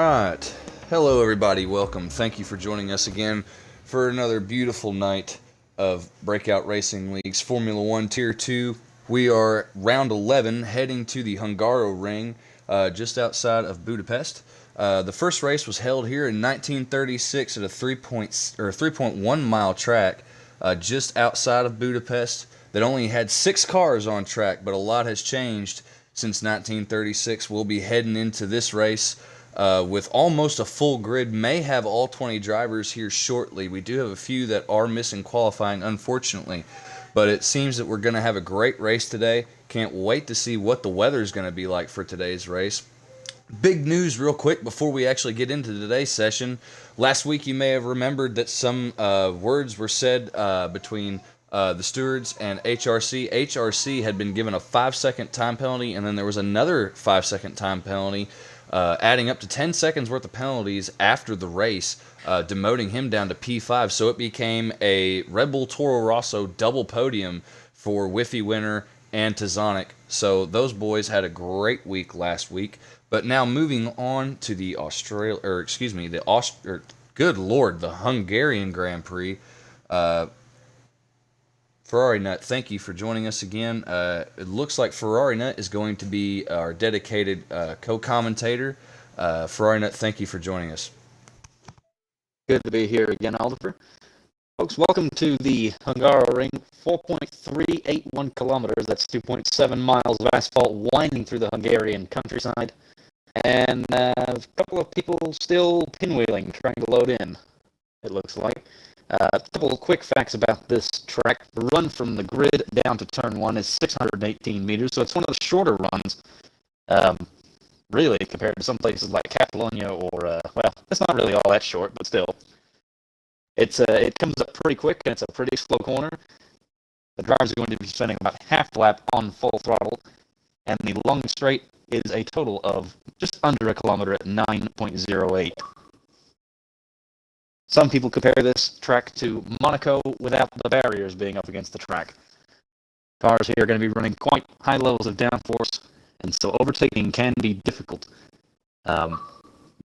Alright, hello everybody, welcome. Thank you for joining us again for another beautiful night of Breakout Racing League's Formula 1 Tier 2. We are round 11 heading to the Hungaroring just outside of Budapest. The first race was held here in 1936 at a 3.1 mile track just outside of Budapest that only had 6 cars on track, but a lot has changed since 1936. We'll be heading into this race with almost a full grid, may have all 20 drivers here shortly. We do have a few that are missing qualifying, unfortunately, but it seems that we're going to have a great race today. Can't wait to see what the weather is going to be like for today's race. Big news real quick before we actually get into today's session. Last week you may have remembered that some words were said between the stewards and HRC. HRC had been given a 5-second time penalty, and then there was another 5-second time penalty, adding up to 10 seconds worth of penalties after the race, demoting him down to P5. So it became a Red Bull Toro Rosso double podium for Whiffy Winner and Tizonic. So those boys had a great week last week. But now moving on to the the Hungarian Grand Prix. Ferrari Nut, thank you for joining us again. It looks like Ferrari Nut is going to be our dedicated co-commentator. Ferrari Nut, thank you for joining us. Good to be here again, Oliver. Folks, welcome to the Hungaroring. 4.381 kilometers, that's 2.7 miles of asphalt winding through the Hungarian countryside. And a couple of people still pinwheeling, trying to load in, it looks like. A couple of quick facts about this track. The run from the grid down to turn 1 is 618 meters, so it's one of the shorter runs, really, compared to some places like Catalonia or, well, it's not really all that short, but still. It comes up pretty quick, and it's a pretty slow corner. The drivers are going to be spending about half the lap on full throttle, and the long straight is a total of just under a kilometer at 9.08. Some people compare this track to Monaco without the barriers being up against the track. Cars here are going to be running quite high levels of downforce, and so overtaking can be difficult.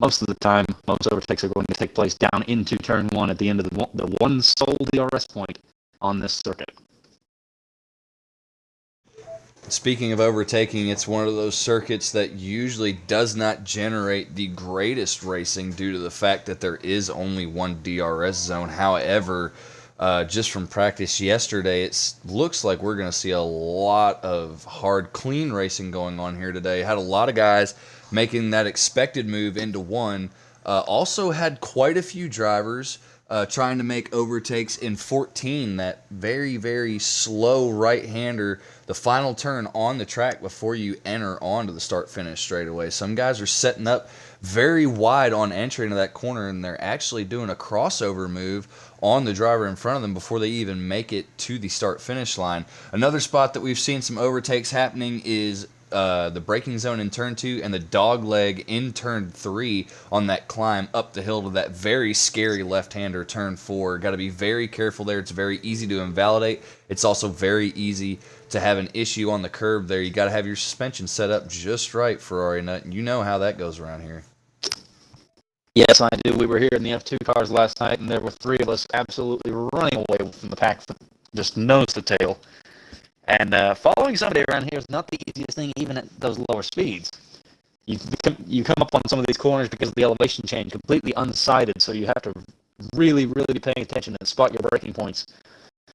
Most of the time, most overtakes are going to take place down into turn 1 at the end of the one sole DRS point on this circuit. Speaking of overtaking, it's one of those circuits that usually does not generate the greatest racing due to the fact that there is only one DRS zone. However, just from practice yesterday, it looks like we're going to see a lot of hard, clean racing going on here today. Had a lot of guys making that expected move into one. Also had quite a few drivers trying to make overtakes in 14, that very, very slow right-hander, the final turn on the track before you enter onto the start-finish straightaway. Some guys are setting up very wide on entry into that corner, and they're actually doing a crossover move on the driver in front of them before they even make it to the start-finish line. Another spot that we've seen some overtakes happening is the braking zone in turn 2 and the dog leg in turn 3 on that climb up the hill to that very scary left-hander turn 4. Got to be very careful there. It's very easy to invalidate. It's also very easy to have an issue on the curb there. You got to have your suspension set up just right, Ferrari Nut. You know how that goes around here. Yes, I do. We were here in the F2 cars last night, and there were 3 of us absolutely running away from the pack, just nose to tail. And following somebody around here is not the easiest thing, even at those lower speeds. You come up on some of these corners because of the elevation change, completely unsighted, so you have to really, really be paying attention and spot your braking points.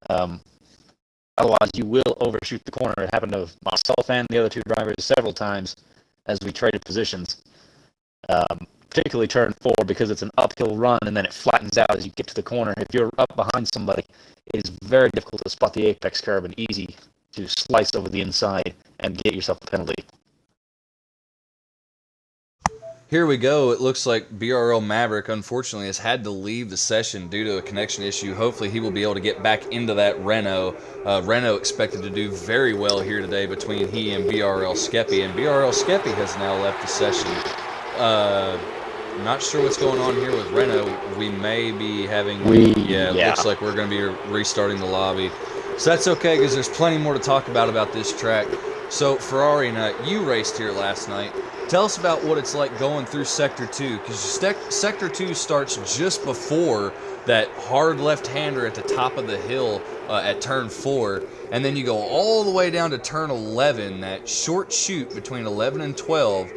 Otherwise, you will overshoot the corner. It happened to myself and the other 2 drivers several times as we traded positions. Particularly turn 4, because it's an uphill run and then it flattens out as you get to the corner. If you're up behind somebody, it is very difficult to spot the apex curb and easy to slice over the inside and get yourself a penalty. Here we go. It looks like BRL Maverick, unfortunately, has had to leave the session due to a connection issue. Hopefully, he will be able to get back into that Renault. Renault expected to do very well here today between he and BRL Skeppy, and BRL Skeppy has now left the session. Not sure what's going on here with Renault. We may be having... Looks like we're going to be restarting the lobby. So that's okay, because there's plenty more to talk about this track. So, Ferrari Nut, you raced here last night. Tell us about what it's like going through Sector 2, because Sector 2 starts just before that hard left-hander at the top of the hill at Turn 4, and then you go all the way down to Turn 11. That short chute between 11 and 12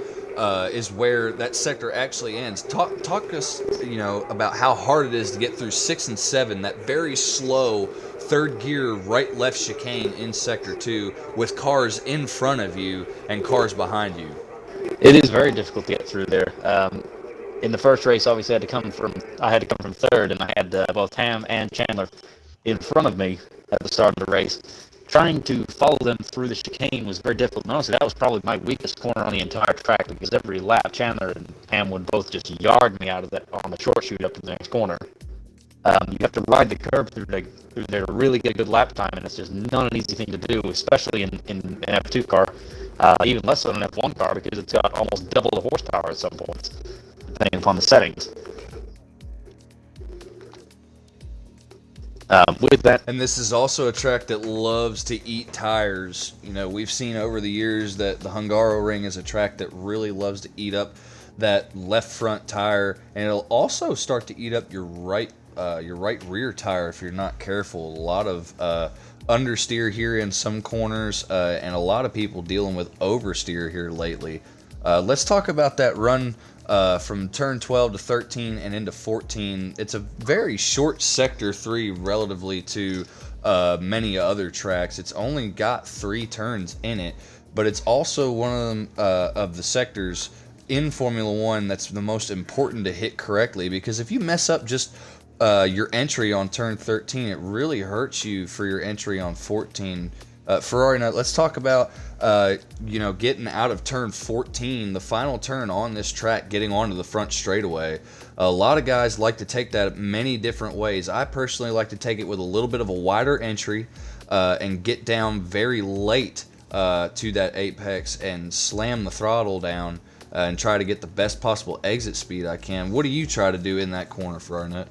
is where that sector actually ends. Talk to us, about how hard it is to get through 6 and 7, that very slow third gear right-left chicane in Sector 2 with cars in front of you and cars behind you. It is very difficult to get through there. In the first race, obviously, I had to come from third, and I had both Ham and Chandler in front of me at the start of the race. Trying to follow them through the chicane was very difficult. And honestly, that was probably my weakest corner on the entire track, because every lap, Chandler and Ham would both just yard me out of that on the short chute up to the next corner. You have to ride the curb through there to really get a good lap time, and it's just not an easy thing to do, especially in an F2 car, even less so in an F1 car, because it's got almost double the horsepower at some points, depending upon the settings. With that, and this is also a track that loves to eat tires. We've seen over the years that the Hungaroring is a track that really loves to eat up that left front tire, and it'll also start to eat up your right rear tire if you're not careful. A lot of understeer here in some corners, and a lot of people dealing with oversteer here lately. Let's talk about that run from turn 12 to 13 and into 14. It's a very short sector 3 relatively to many other tracks. It's only got 3 turns in it, but it's also one of them of the sectors in Formula 1 that's the most important to hit correctly, because if you mess up just your entry on turn 13, it really hurts you for your entry on 14. Ferrari, now let's talk about getting out of turn 14, the final turn on this track, getting onto the front straightaway. A lot of guys like to take that many different ways. I personally like to take it with a little bit of a wider entry and get down very late to that apex and slam the throttle down and try to get the best possible exit speed I can. What do you try to do in that corner, Ferrari?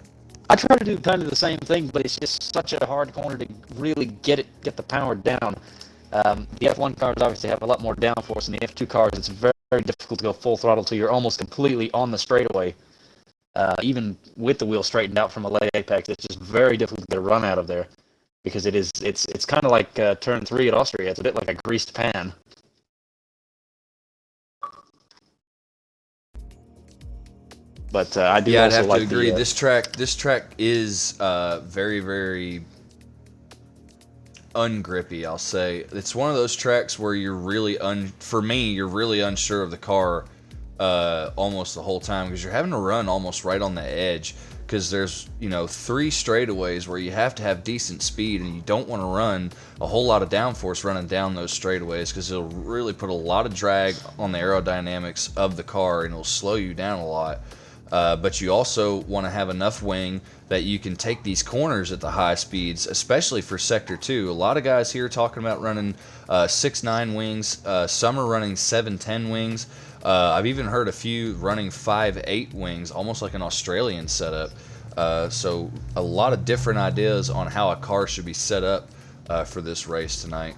I try to do kind of the same thing, but it's just such a hard corner to really get the power down. The F1 cars obviously have a lot more downforce than the F2 cars. It's very, very difficult to go full throttle till you're almost completely on the straightaway. Even with the wheel straightened out from a late apex, it's just very difficult to get a run out of there, because it's kind of like turn 3 at Austria. It's a bit like a greased pan. But I do also I'd have like to agree. This track is very, very ungrippy, I'll say. It's one of those tracks where you're really for me, you're really unsure of the car almost the whole time, because you're having to run almost right on the edge, because there's 3 straightaways where you have to have decent speed, and you don't want to run a whole lot of downforce running down those straightaways, because it'll really put a lot of drag on the aerodynamics of the car, and it'll slow you down a lot. But you also want to have enough wing that you can take these corners at the high speeds, especially for Sector 2. A lot of guys here talking about running 6.9 wings. Some are running 7.10 wings. I've even heard a few running 5.8 wings, almost like an Australian setup. So a lot of different ideas on how a car should be set up for this race tonight.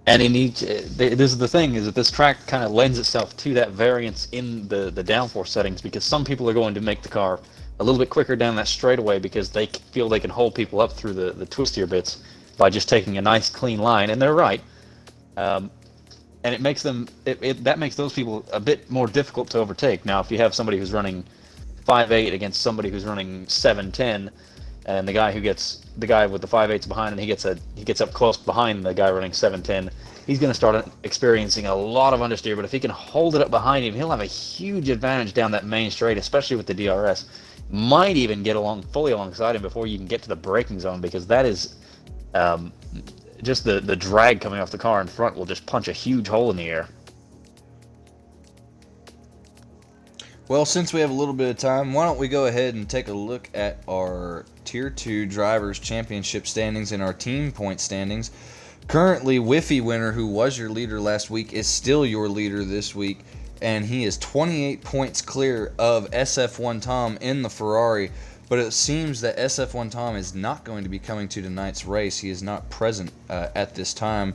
And this is the thing, is that this track kind of lends itself to that variance in the downforce settings, because some people are going to make the car a little bit quicker down that straightaway because they feel they can hold people up through the twistier bits by just taking a nice clean line, and they're right. And it makes that makes those people a bit more difficult to overtake. Now, if you have somebody who's running 5.8 against somebody who's running 7.10, and the guy with the 5.8s behind, and he gets up close behind the guy running 7.10, he's going to start experiencing a lot of understeer. But if he can hold it up behind him, he'll have a huge advantage down that main straight, especially with the DRS. Might even get fully alongside him before you can get to the braking zone, because that is just the drag coming off the car in front will just punch a huge hole in the air. Well, since we have a little bit of time, why don't we go ahead and take a look at our Tier 2 Drivers' Championship standings and our team point standings. Currently, Whiffy Winner, who was your leader last week, is still your leader this week, and he is 28 points clear of SF1 Tom in the Ferrari. But it seems that SF1 Tom is not going to be coming to tonight's race. He is not present at this time.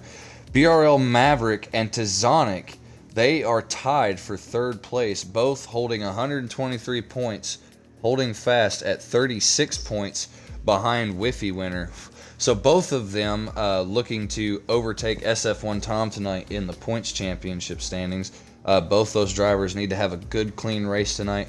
BRL Maverick and Tazonic They are tied for third place, both holding 123 points, holding fast at 36 points behind Whiffy Winner. So both of them looking to overtake SF1 Tom tonight in the points championship standings. Both those drivers need to have a good, clean race tonight.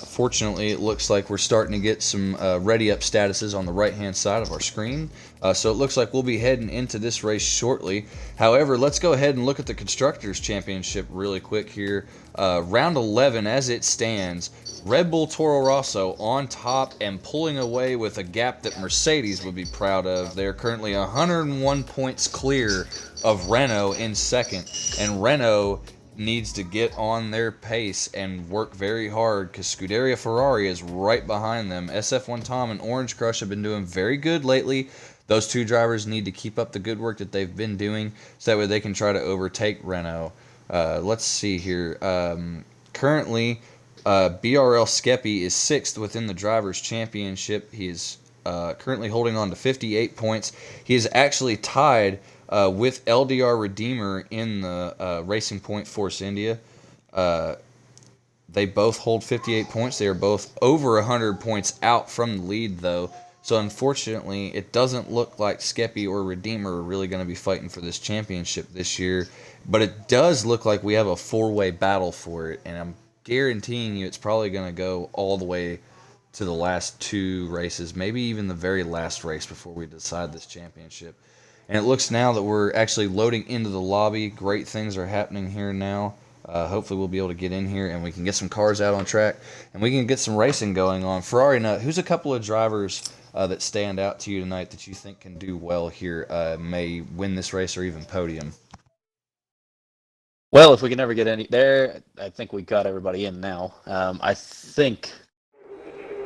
Fortunately, it looks like we're starting to get some ready-up statuses on the right-hand side of our screen. So it looks like we'll be heading into this race shortly. However, let's go ahead and look at the Constructors' Championship really quick here. Round 11 as it stands. Red Bull Toro Rosso on top and pulling away with a gap that Mercedes would be proud of. They're currently 101 points clear of Renault in second. And Renault needs to get on their pace and work very hard because Scuderia Ferrari is right behind them. SF1 Tom and Orange Crush have been doing very good lately. Those two drivers need to keep up the good work that they've been doing so that way they can try to overtake Renault. Let's see here. Currently, BRL Skeppy is 6th within the Drivers' Championship. He is currently holding on to 58 points. He is actually tied with LDR Redeemer in the Racing Point Force India. They both hold 58 points. They are both over 100 points out from the lead, though. So unfortunately, it doesn't look like Skeppy or Redeemer are really going to be fighting for this championship this year. But it does look like we have a four-way battle for it, and I'm guaranteeing you it's probably going to go all the way to the last two races, maybe even the very last race before we decide this championship. And it looks now that we're actually loading into the lobby. Great things are happening here now. Hopefully we'll be able to get in here and we can get some cars out on track and we can get some racing going on. Ferrari Nut, who's a couple of drivers that stand out to you tonight that you think can do well here, may win this race or even podium? Well, if we can ever get any there, I think we got everybody in now. I think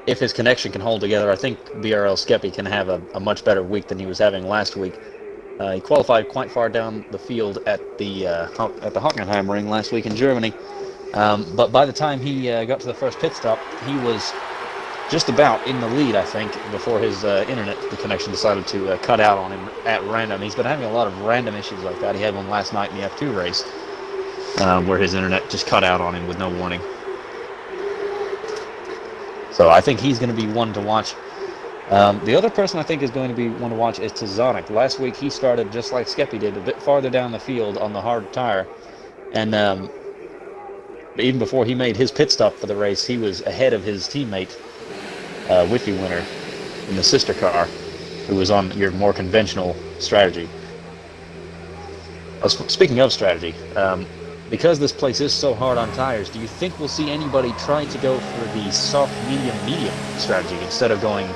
if his connection can hold together, I think BRL Skeppy can have a much better week than he was having last week. He qualified quite far down the field at the Hockenheim ring last week in Germany. But by the time he got to the first pit stop, he was just about in the lead, I think, before his internet connection decided to cut out on him at random. He's been having a lot of random issues like that. He had one last night in the F2 race where his internet just cut out on him with no warning. So I think he's going to be one to watch. The other person I think is going to be one to watch is Tazonic. Last week he started just like Skeppy did, a bit farther down the field on the hard tire. And even before he made his pit stop for the race, he was ahead of his teammate, Whiffy Winner, in the sister car, who was on your more conventional strategy. Speaking of strategy, because this place is so hard on tires, do you think we'll see anybody try to go for the soft, medium strategy instead of going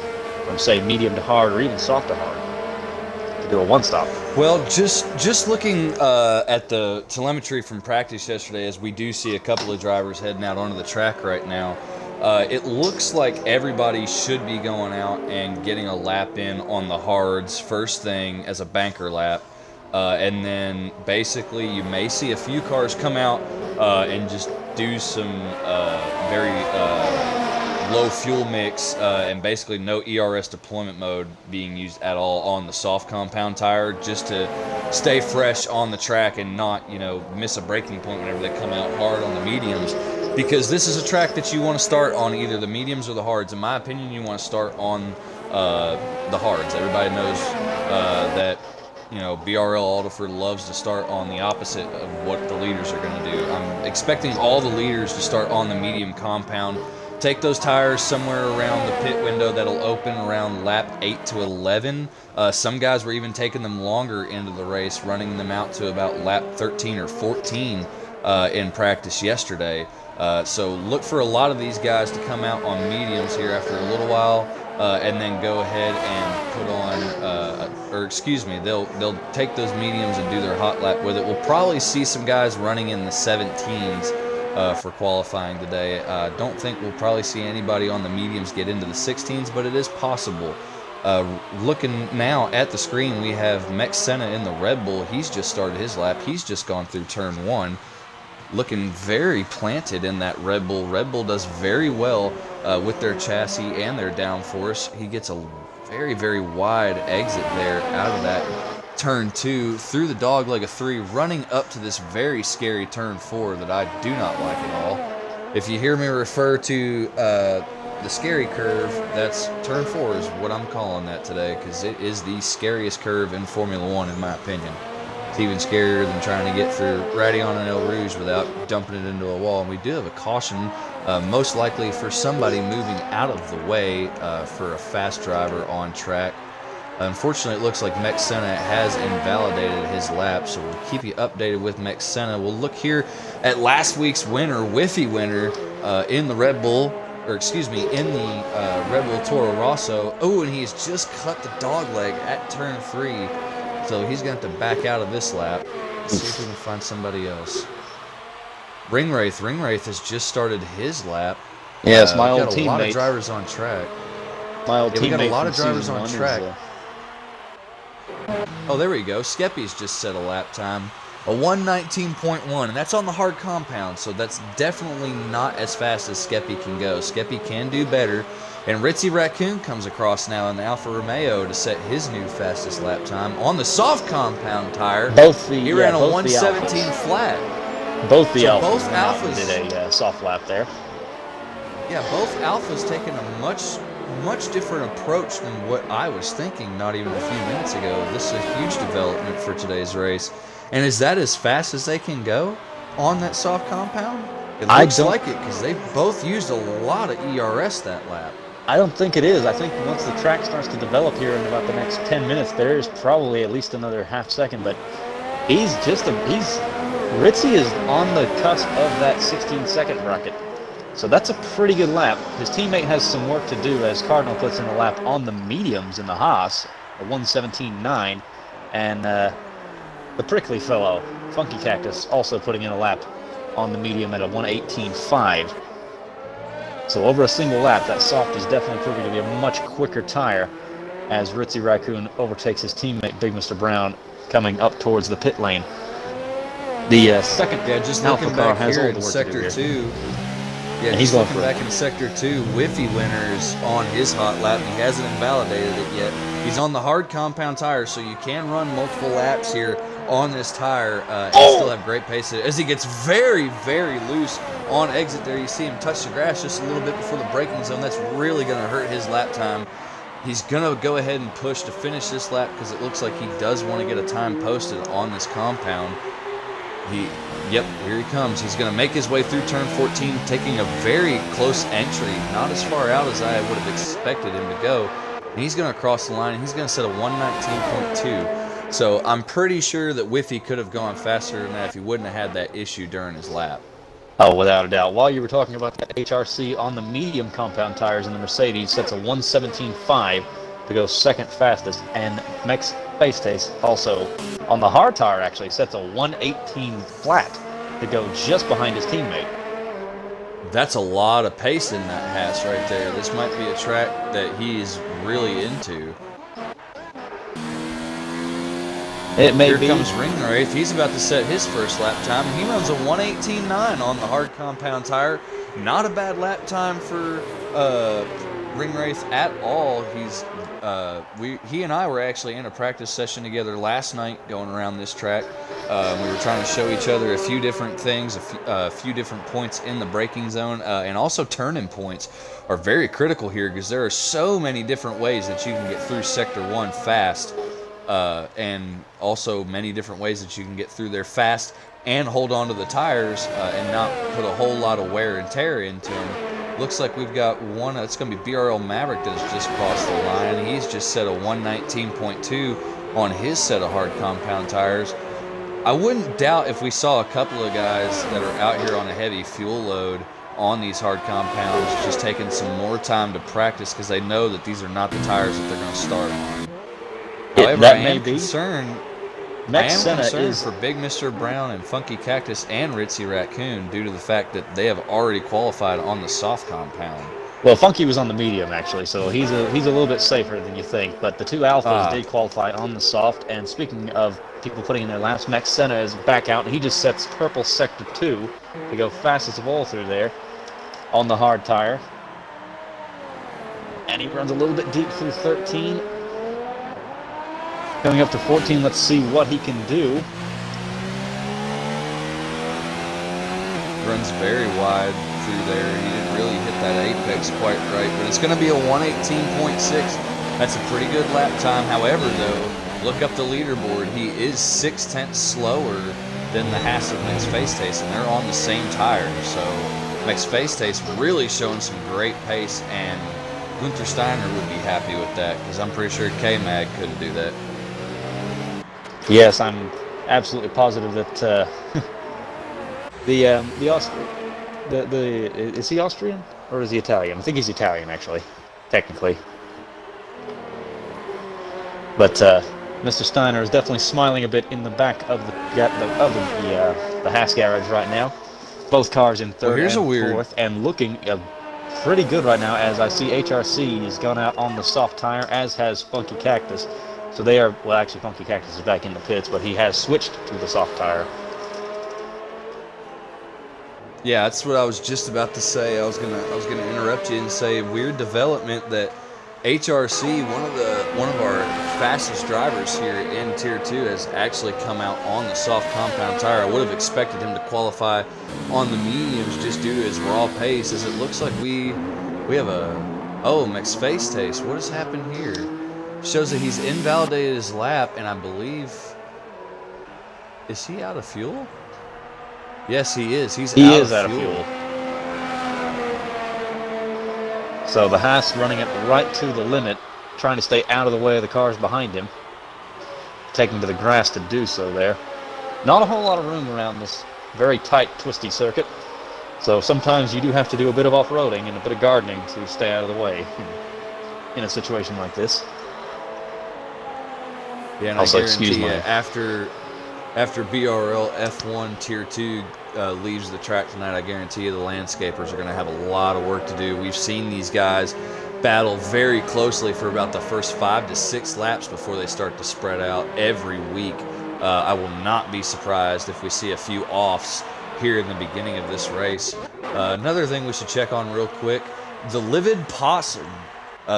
from, say, medium to hard or even soft to hard to do a one-stop? Well, just looking at the telemetry from practice yesterday, as we do see a couple of drivers heading out onto the track right now, it looks like everybody should be going out and getting a lap in on the hards first thing as a banker lap. And then basically you may see a few cars come out and just do some very low fuel mix and basically no ERS deployment mode being used at all on the soft compound tire, just to stay fresh on the track and not, miss a braking point whenever they come out hard on the mediums. Because this is a track that you want to start on either the mediums or the hards. In my opinion, you want to start on the hards. Everybody knows that BRL Alderford loves to start on the opposite of what the leaders are going to do. I'm expecting all the leaders to start on the medium compound. Take those tires somewhere around the pit window that'll open around lap 8 to 11. Some guys were even taking them longer into the race, running them out to about lap 13 or 14 in practice yesterday. So look for a lot of these guys to come out on mediums here after a little while, and then go ahead and put on, they'll take those mediums and do their hot lap with it. We'll probably see some guys running in the 17s for qualifying today. Don't think we'll probably see anybody on the mediums get into the 16s, but it is possible. Looking now at the screen, we have Mex Senna in the Red Bull. He's just started his lap. He's just gone through turn 1. Looking very planted in that Red Bull. Red Bull does very well with their chassis and their downforce. He gets a very, very wide exit there out of that. turn 2 through the dog leg of 3, running up to this very scary turn 4 that I do not like at all. If you hear me refer to the scary curve, that's turn 4 is what I'm calling that today, because it is the scariest curve in Formula One in my opinion. It's even scarier than trying to get through Radion and El Rouge without dumping it into a wall. And we do have a caution, most likely for somebody moving out of the way for a fast driver on track. Unfortunately, it looks like Mex Senna has invalidated his lap, so we'll keep you updated with Mex Senna. We'll look here at last week's winner, Whiffy winner, in the Red Bull, or excuse me, in the Red Bull Toro Rosso. Oh, and he's just cut the dog leg at turn 3, so he's going to have to back out of this lap. Let's see if we can find somebody else. Ringwraith has just started his lap. Yes, my old got a teammate. lot of drivers on track. My old teammate. We got a lot of from drivers season on one track. Is, Oh, there we go. Skeppy's just set a lap time. A 1:19.1, and that's on the hard compound, so that's definitely not as fast as Skeppy can go. Skeppy can do better. And Ritzy Raccoon comes across now in the Alfa Romeo to set his new fastest lap time on the soft compound tire. He ran a 1:17 flat. Both the So Alphas, both Alphas did a soft lap there. Yeah, both Alphas taking a much different approach than what I was thinking not even a few minutes ago. This is a huge development for today's race. And is that as fast as they can go on that soft compound? It looks like it, because they both used a lot of ERS that lap. I don't think it is. I think once the track starts to develop here in about the next 10 minutes, there is probably at least another half second. But Ritzy is on the cusp of that 16-second bracket. So that's a pretty good lap. His teammate has some work to do as Cardinal puts in a lap on the mediums in the Haas, a 1:17.9, and the prickly fellow, Funky Cactus, also putting in a lap on the medium at a 1:18.5. So over a single lap, that soft is definitely proving to be a much quicker tire as Ritzy Raccoon overtakes his teammate Big Mr. Brown coming up towards the pit lane. The second just Alpha looking car back has here all in the work Sector to do here. 2. Yeah, And he's he's going looking for back in Sector 2. Whiffy winners on his hot lap. He hasn't invalidated it yet. He's on the hard compound tire, so you can run multiple laps here on this tire and still have great pace as he gets very, very loose on exit there. You see him touch the grass just a little bit before the braking zone. That's really going to hurt his lap time. He's going to go ahead and push to finish this lap because it looks like he does want to get a time posted on this compound. Yep, here he comes. He's going to make his way through turn 14, taking a very close entry, not as far out as I would have expected him to go. And he's going to cross the line. He's going to set a 1:19.2. So I'm pretty sure that Whiffy could have gone faster than that if he wouldn't have had that issue during his lap. Oh, without a doubt. While you were talking about that HRC on the medium compound tires in the Mercedes, sets a 1:17.5 to go second fastest, and Mex Face Taste also on the hard tire actually sets a 1:18 flat to go just behind his teammate. That's a lot of pace in that Haas right there. This might be a track that he's really into. It may be. Here comes Ringwraith. He's about to set his first lap time. He runs a 1:18.9 on the hard compound tire. Not a bad lap time for Ringwraith at all. He and I were actually in a practice session together last night going around this track. We were trying to show each other a few different things, a few different points in the braking zone, and also turning points are very critical here because there are so many different ways that you can get through Sector 1 fast. And also many different ways that you can get through there fast and hold on to the tires and not put a whole lot of wear and tear into them. Looks like we've got one, it's going to be BRL Maverick that has just crossed the line. He's just set a 1:19.2 on his set of hard compound tires. I wouldn't doubt if we saw a couple of guys that are out here on a heavy fuel load on these hard compounds just taking some more time to practice because they know that these are not the tires that they're going to start on. However, I am concerned for Big Mr. Brown and Funky Cactus and Ritzy Raccoon due to the fact that they have already qualified on the soft compound. Well, Funky was on the medium, actually, so he's a little bit safer than you think. But the two Alphas did qualify on the soft. And speaking of people putting in their laps, Mex Senna is back out, and he just sets purple Sector 2 to go fastest of all through there on the hard tire. And he runs a little bit deep through 13. Coming up to 14, let's see what he can do. Runs very wide through there. He didn't really hit that apex quite right, but it's going to be a 118.6. That's a pretty good lap time. However, though, look up the leaderboard. He is 0.6 slower than the Haas of Max Facetaste, and they're on the same tires. So Max Facetaste really showing some great pace, and Gunther Steiner would be happy with that, because I'm pretty sure K-Mag couldn't do that. Yes, I'm absolutely positive that is he Austrian or is he Italian? I think he's Italian, actually, technically. But Mr. Steiner is definitely smiling a bit in the back of the Haas garage right now. Both cars in third and fourth, and looking pretty good right now, as I see HRC has gone out on the soft tire, as has Funky Cactus. So they are, well, actually Funky Cactus is back in the pits, but he has switched to the soft tire. Yeah, that's what I was just about to say. I was gonna interrupt you and say, weird development that HRC, one of our fastest drivers here in Tier 2, has actually come out on the soft compound tire. I would have expected him to qualify on the mediums just due to his raw pace, as it looks like we have Max Facetaste. What has happened here? Shows that he's invalidated his lap, and I believe, is he out of fuel? Yes, he is. He is out of fuel. So the Haas running it right to the limit, trying to stay out of the way of the cars behind him, taking to the grass to do so there. Not a whole lot of room around this very tight, twisty circuit. So sometimes you do have to do a bit of off-roading and a bit of gardening to stay out of the way in a situation like this. Yeah, and also, I guarantee you, after BRL F1 Tier 2 leaves the track tonight, I guarantee you the landscapers are going to have a lot of work to do. We've seen these guys battle very closely for about the first 5 to 6 laps before they start to spread out every week. I will not be surprised if we see a few offs here in the beginning of this race. Another thing we should check on real quick, the Livid Possum.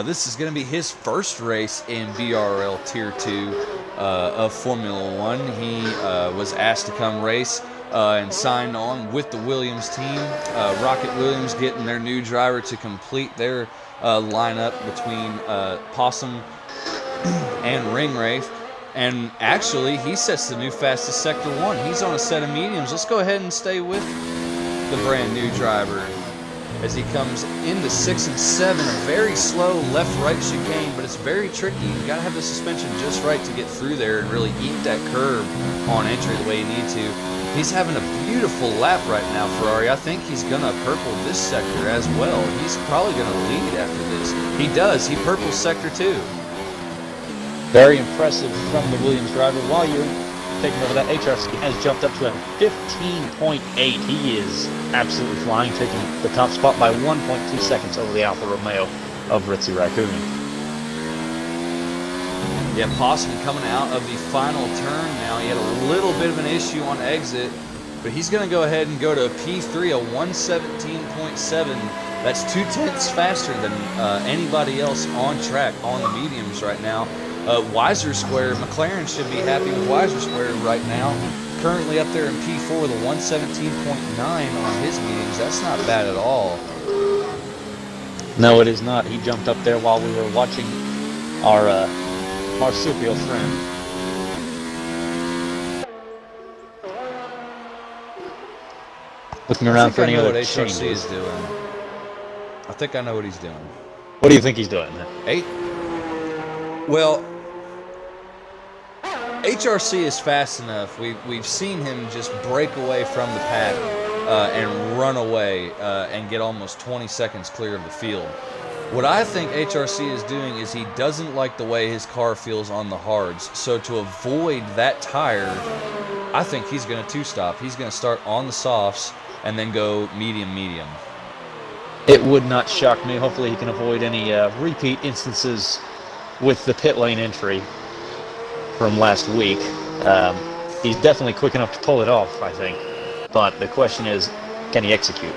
This is going to be his first race in BRL Tier 2 of Formula 1. He was asked to come race and signed on with the Williams team. Rocket Williams getting their new driver to complete their lineup between Possum and Ringwraith. And actually, he sets the new fastest Sector 1. He's on a set of mediums. Let's go ahead and stay with the brand new driver as he comes into 6 and 7, a very slow left-right chicane, but it's very tricky. You gotta have the suspension just right to get through there and really eat that curb on entry the way you need to. He's having a beautiful lap right now, Ferrari. I think he's gonna purple this sector as well. He's probably gonna lead after this. He does. He purples Sector 2. Very impressive from the Williams driver. While you're taking over that, HRC has jumped up to a 15.8. He is absolutely flying, taking the top spot by 1.2 seconds over the Alfa Romeo of Ritzy Raccoon. Yeah, Possum coming out of the final turn now. He had a little bit of an issue on exit, but he's going to go ahead and go to a P3, a 117.7. That's 0.2 faster than anybody else on track on the mediums right now. Weiser Square, McLaren should be happy with Weiser Square right now. Currently up there in P4 with a 117.9 on his mediums. That's not bad at all. No, it is not. He jumped up there while we were watching our marsupial friend. Looking around for any other changes. HRC is doing. I think I know what he's doing. What do you think he's doing? Well, HRC is fast enough. We've seen him just break away from the pack and run away and get almost 20 seconds clear of the field. What I think HRC is doing is he doesn't like the way his car feels on the hards. So to avoid that tire, I think he's going to two-stop. He's going to start on the softs and then go medium-medium. It would not shock me. Hopefully he can avoid any repeat instances with the pit lane entry from last week. He's definitely quick enough to pull it off, I think. But the question is, can he execute?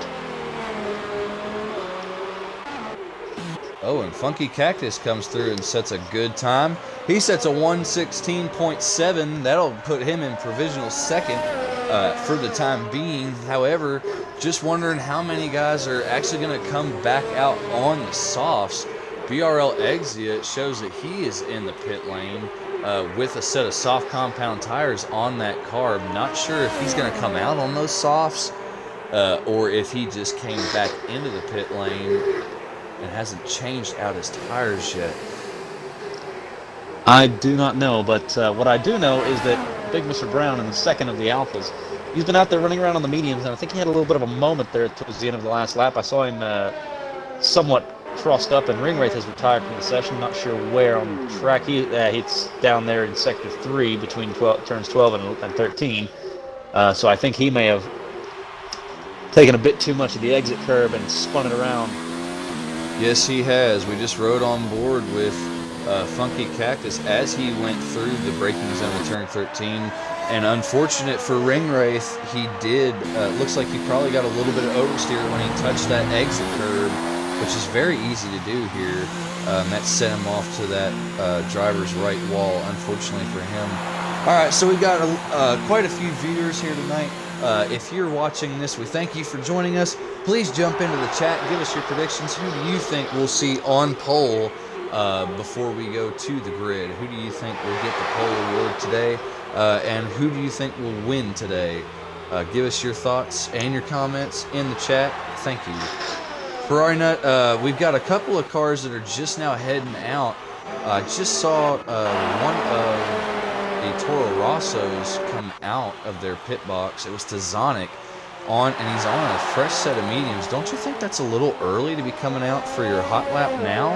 Oh, and Funky Cactus comes through and sets a good time. He sets a 1:16.7. That'll put him in provisional second for the time being. However, just wondering how many guys are actually going to come back out on the softs. BRL Exia shows that he is in the pit lane with a set of soft compound tires on that carb. Not sure if he's going to come out on those softs or if he just came back into the pit lane and hasn't changed out his tires yet. I do not know, but what I do know is that Big Mr. Brown in the second of the Alphas, he's been out there running around on the mediums, and I think he had a little bit of a moment there towards the end of the last lap. I saw him somewhat crossed up, and Ringwraith has retired from the session. Not sure where on the track. He's down there in Sector 3 between turns 12 and 13. So I think he may have taken a bit too much of the exit curb and spun it around. Yes, he has. We just rode on board with Funky Cactus as he went through the braking zone of turn 13. And unfortunate for Ringwraith, he did. Looks like he probably got a little bit of oversteer when he touched that exit curb, which is very easy to do here. That sent him off to that driver's right wall, unfortunately for him. All right, so we've got quite a few viewers here tonight. If you're watching this, we thank you for joining us. Please jump into the chat, give us your predictions. Who do you think we'll see on pole before we go to the grid? Who do you think will get the pole award today? And who do you think will win today? Give us your thoughts and your comments in the chat. Thank you. Ferrari Nut, we've got a couple of cars that are just now heading out. I just saw one of the Toro Rossos come out of their pit box. It was Tazonic and he's on a fresh set of mediums. Don't you think that's a little early to be coming out for your hot lap now?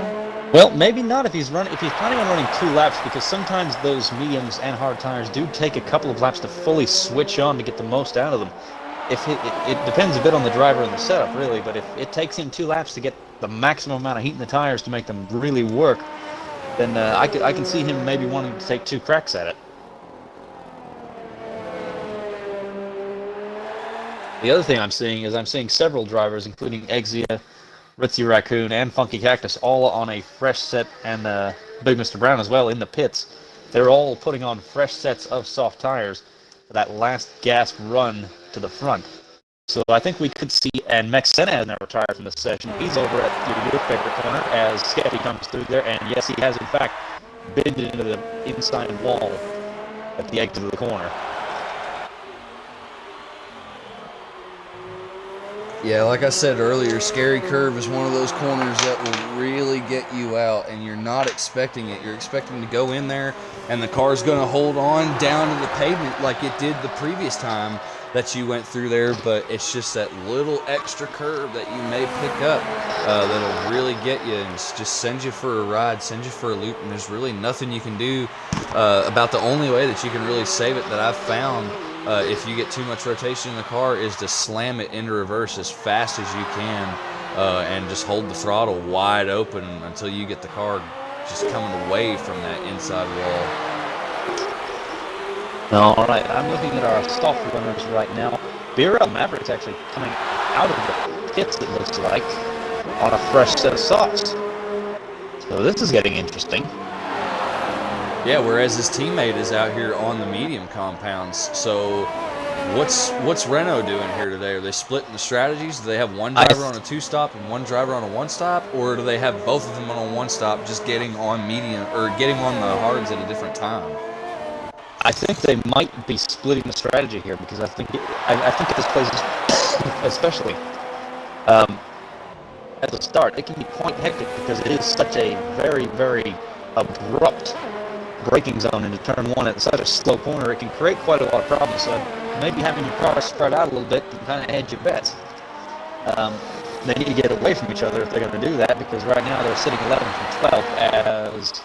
Well, maybe not if he's planning on running 2 laps, because sometimes those mediums and hard tires do take a couple of laps to fully switch on to get the most out of them. If it depends a bit on the driver and the setup, really, but if it takes him 2 laps to get the maximum amount of heat in the tires to make them really work, then I can see him maybe wanting to take 2 cracks at it. The other thing I'm seeing several drivers, including Exia, Ritzy Raccoon, and Funky Cactus, all on a fresh set, and Big Mr. Brown as well in the pits. They're all putting on fresh sets of soft tires for that last gasp run to the front. So I think we could see, and Mex Senna has now retired from the session. He's over at your favorite corner as Skeppy comes through there, and yes, he has in fact bended into the inside wall at the exit of the corner. Yeah, like I said earlier, Scary Curve is one of those corners that will really get you out, and you're not expecting it. You're expecting to go in there, and the car's going to hold on down to the pavement like it did the previous time that you went through there, but it's just that little extra curve that you may pick up that'll really get you and just send you for a ride, send you for a loop, and there's really nothing you can do about the only way that you can really save it that I've found if you get too much rotation in the car is to slam it into reverse as fast as you can and just hold the throttle wide open until you get the car just coming away from that inside wall. All right, I'm looking at our soft runners right now. BRL Maverick's actually coming out of the pits, it looks like, on a fresh set of softs. So this is getting interesting. Yeah, whereas his teammate is out here on the medium compounds. So what's Renault doing here today? Are they splitting the strategies? Do they have one driver on a 2-stop and one driver on a 1-stop? Or do they have both of them on a 1-stop just getting on medium or getting on the hards at a different time? I think they might be splitting the strategy here, because I think at this place, especially at the start, it can be quite hectic because it is such a very, very abrupt braking zone into turn 1 at such a slow corner. It can create quite a lot of problems. So maybe having your car spread out a little bit can kind of hedge your bets. They need to get away from each other if they're going to do that, because right now they're sitting 11th and 12th as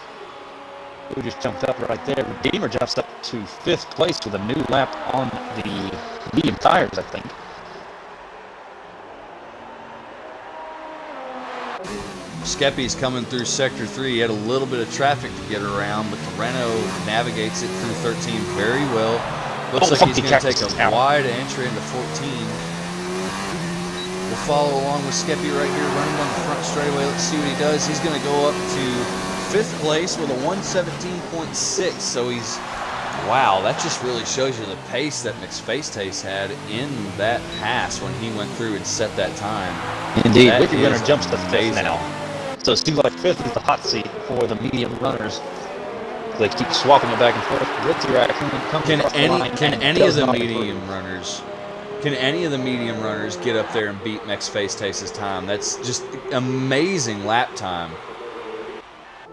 who just jumped up right there. Redeemer jumps up to 5th place with a new lap on the medium tires, I think. Skeppy's coming through Sector 3. He had a little bit of traffic to get around, but the Renault navigates it through 13 very well. Looks like he's going to take a wide entry into 14. We'll follow along with Skeppy right here, running down the front straightaway. Let's see what he does. He's going to go up to 5th place with a 117.6. So he's, wow, that just really shows you the pace that McSpaceTaste had in that pass when he went through and set that time. Indeed, Wicked Runner jumps to 5th now. So it seems like 5th is the hot seat for the medium runners. They keep swapping it back and forth. Ritzy Raccoon comes across the line. Can any of the medium runners get up there and beat McSpaceTaste's time? That's just amazing lap time.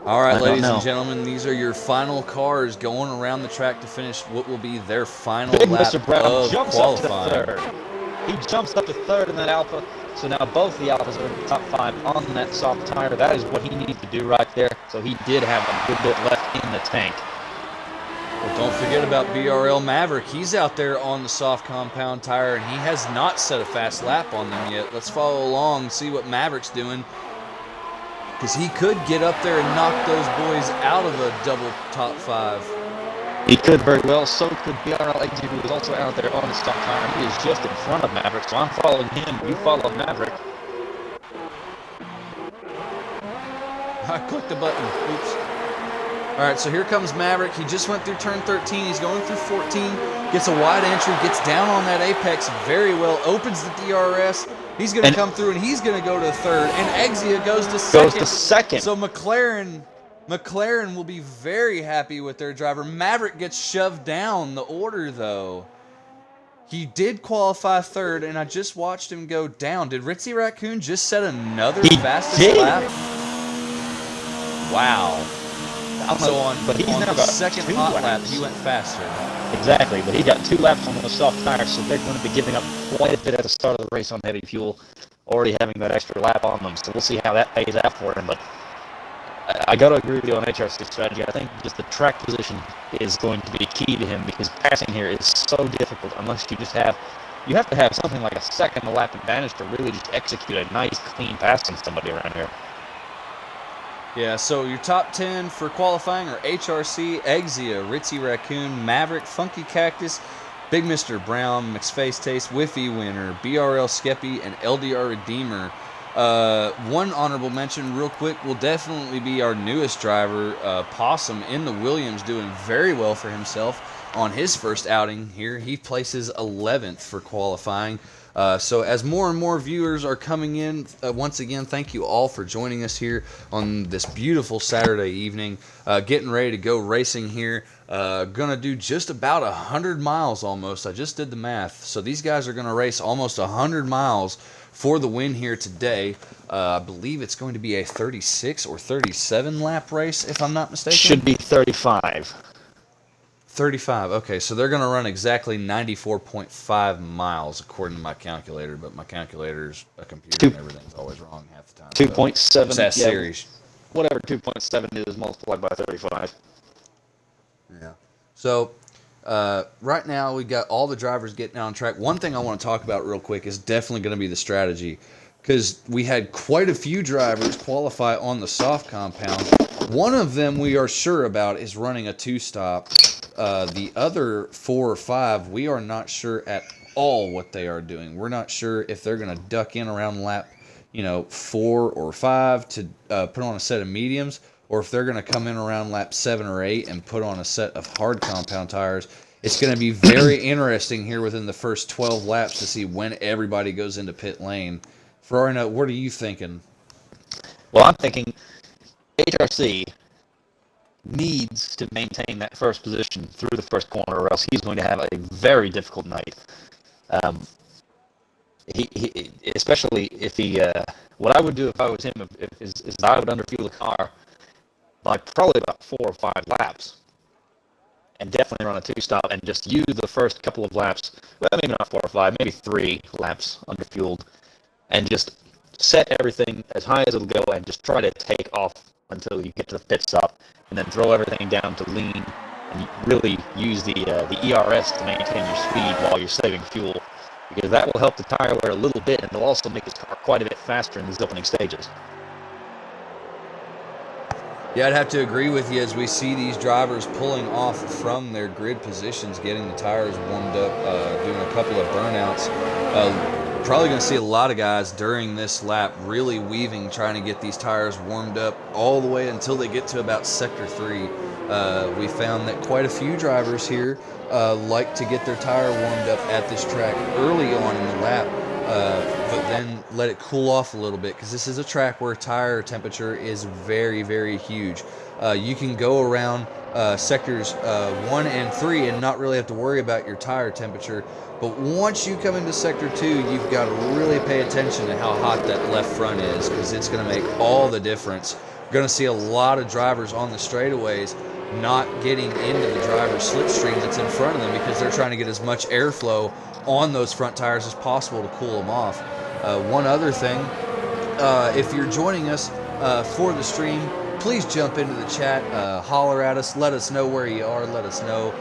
All right, ladies and gentlemen, these are your final cars going around the track to finish what will be their final lap Mr. Brown of jumps qualifying. up to 3rd. He jumps up to 3rd in that Alpha. So now both the Alphas are in the top 5 on that soft tire. That is what he needs to do right there. So he did have a good bit left in the tank. Well, don't forget about BRL Maverick. He's out there on the soft compound tire, and he has not set a fast lap on them yet. Let's follow along and see what Maverick's doing, because he could get up there and knock those boys out of a double top 5. He could very well. So could BRL Tier, who is also out there on the soft tire. He is just in front of Maverick, so I'm following him. You follow Maverick. I clicked the button. Oops. All right, so here comes Maverick. He just went through turn 13. He's going through 14. Gets a wide entry. Gets down on that apex very well. Opens the DRS. He's going to come through, and he's going to go to 3rd. And Exia goes to 2nd. So McLaren will be very happy with their driver. Maverick gets shoved down the order, though. He did qualify 3rd, and I just watched him go down. Did Ritzy Raccoon just set another fastest lap? Wow. So on the 2nd hot lap, he went faster. Exactly, but he got 2 laps on those soft tires, so they're going to be giving up quite a bit at the start of the race on heavy fuel, already having that extra lap on them. So we'll see how that pays out for him. But I got to agree with you on HRC strategy. I think just the track position is going to be key to him, because passing here is so difficult unless you just have to have something like a second lap advantage to really just execute a nice, clean pass on somebody around here. Yeah, so your top 10 for qualifying are HRC, Exia, Ritzy Raccoon, Maverick, Funky Cactus, Big Mr. Brown, McSpaceTaste, Whiffy Winner, BRL Skeppy, and LDR Redeemer. One honorable mention real quick will definitely be our newest driver, Possum, in the Williams, doing very well for himself on his first outing here. He places 11th for qualifying. So as more and more viewers are coming in, once again, thank you all for joining us here on this beautiful Saturday evening. Getting ready to go racing here. Gonna do just about 100 miles almost. I just did the math. So these guys are gonna race almost 100 miles for the win here today. I believe it's going to be a 36 or 37 lap race, if I'm not mistaken. Should be 35. 35. Okay, so they're going to run exactly 94.5 miles according to my calculator, but my calculator's a computer and everything's always wrong half the time. 2.7. That series. Whatever 2.7 is multiplied by 35. Yeah. So right now we got all the drivers getting on track. One thing I want to talk about real quick is definitely going to be the strategy, because we had quite a few drivers qualify on the soft compound. One of them we are sure about is running a 2-stop. The other 4 or 5, we are not sure at all what they are doing. We're not sure if they're going to duck in around lap, 4 or 5 to put on a set of mediums, or if they're going to come in around lap 7 or 8 and put on a set of hard compound tires. It's going to be very interesting here within the first 12 laps to see when everybody goes into pit lane. Ferrari, what are you thinking? Well, I'm thinking HRC needs to maintain that first position through the first corner, or else he's going to have a very difficult night. He especially if he, what I would do if I was him is I would underfuel the car by probably about 4 or 5 laps, and definitely run a 2-stop and just use the first couple of laps. Well, maybe not 4 or 5, maybe 3 laps underfueled, and just set everything as high as it'll go, and just try to take off until you get to the pit stop, and then throw everything down to lean, and really use the ERS to maintain your speed while you're saving fuel, because that will help the tire wear a little bit, and it'll also make his car quite a bit faster in these opening stages. Yeah, I'd have to agree with you as we see these drivers pulling off from their grid positions, getting the tires warmed up, doing a couple of burnouts. probably going to see a lot of guys during this lap really weaving, trying to get these tires warmed up all the way until they get to about Sector 3. We found that quite a few drivers here like to get their tire warmed up at this track early on in the lap, but then let it cool off a little bit, because this is a track where tire temperature is very, very huge. You can go around sectors 1 and 3 and not really have to worry about your tire temperature, but once you come into Sector 2, you've got to really pay attention to how hot that left front is, because it's going to make all the difference. You're going to see a lot of drivers on the straightaways not getting into the driver's slipstream that's in front of them, because they're trying to get as much airflow on those front tires as possible to cool them off. One other thing, if you're joining us for the stream, please jump into the chat, holler at us, let us know where you are, let us know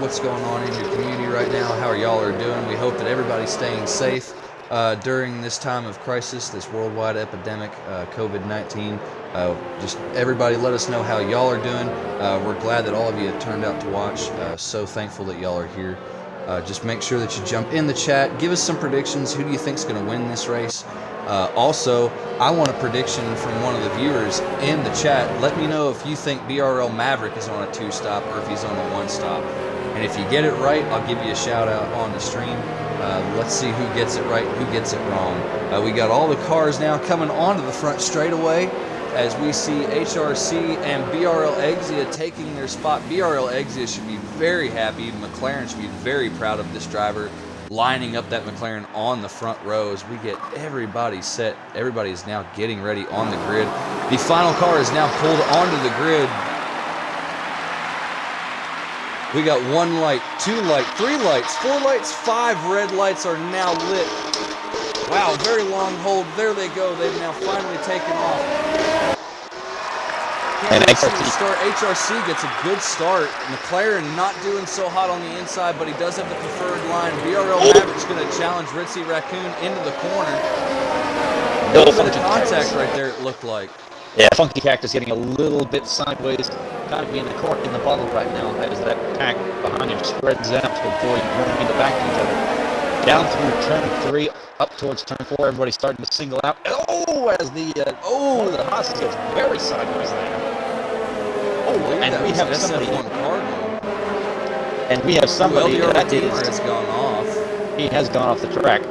what's going on in your community right now, how y'all are doing. We hope that everybody's staying safe during this time of crisis, this worldwide epidemic, COVID-19. Just everybody let us know how y'all are doing. We're glad that all of you have turned out to watch. So thankful that y'all are here. Just make sure that you jump in the chat. Give us some predictions. Who do you think is going to win this race? Also, I want a prediction from one of the viewers in the chat. Let me know if you think BRL Maverick is on a 2-stop or if he's on a 1-stop. And if you get it right, I'll give you a shout out on the stream. Let's see who gets it right, who gets it wrong. We got all the cars now coming onto the front straightaway, as we see HRC and BRL Exia taking their spot. BRL Exia should be very happy. McLaren should be very proud of this driver lining up that McLaren on the front row as we get everybody set. Everybody is now getting ready on the grid. The final car is now pulled onto the grid. We got 1 light, 2 lights, 3 lights, 4 lights, 5 red lights are now lit. Wow, very long hold. There they go. They've now finally taken off. And HRC gets a good start. McLaren not doing so hot on the inside, but he does have the preferred line. BRL Maverick's going to challenge Ritzy Raccoon into the corner. A little bit of contact right there, it looked like. Yeah, Funky Cactus getting a little bit sideways. Kind of being the cork in the bottle right now as that pack behind him spreads out before you run into back to each other. Down through turn 3, up towards turn 4, everybody's starting to single out. Oh, as the Haas gets very sideways there. Oh, and we have somebody. And we have somebody that has gone off. He has gone off the track.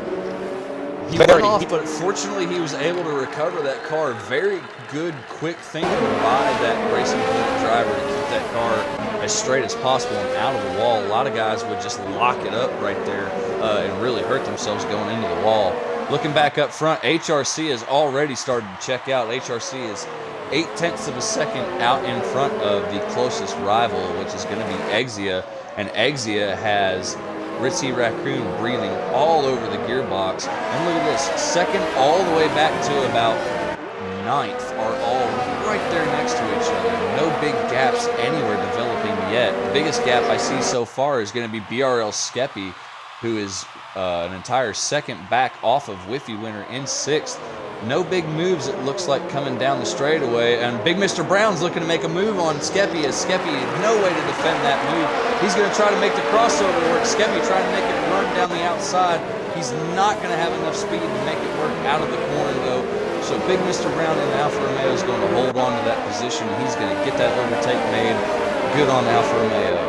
He went off, but fortunately he was able to recover that car. Very good, quick thinking by that Racing Point driver to keep that car as straight as possible and out of the wall. A lot of guys would just lock it up right there and really hurt themselves going into the wall. Looking back up front, HRC has already started to check out. HRC is 0.8 of a second out in front of the closest rival, which is going to be Exia. And Exia has Ritzy Raccoon breathing all over the gearbox. And look at this, second all the way back to about 9th are all right there next to each other. No big gaps anywhere developing yet. The biggest gap I see so far is going to be BRL Skeppy, who is an entire second back off of Whiffy Winner in 6th. No big moves, it looks like, coming down the straightaway. And Big Mr. Brown's looking to make a move on Skeppy, as Skeppy had no way to defend that move. He's going to try to make the crossover work. Skeppy trying to make it run down the outside. He's not going to have enough speed to make it work out of the corner, though. So Big Mr. Brown in the Alfa Romeo is going to hold on to that position. He's going to get that overtake made. Good on Alfa Romeo.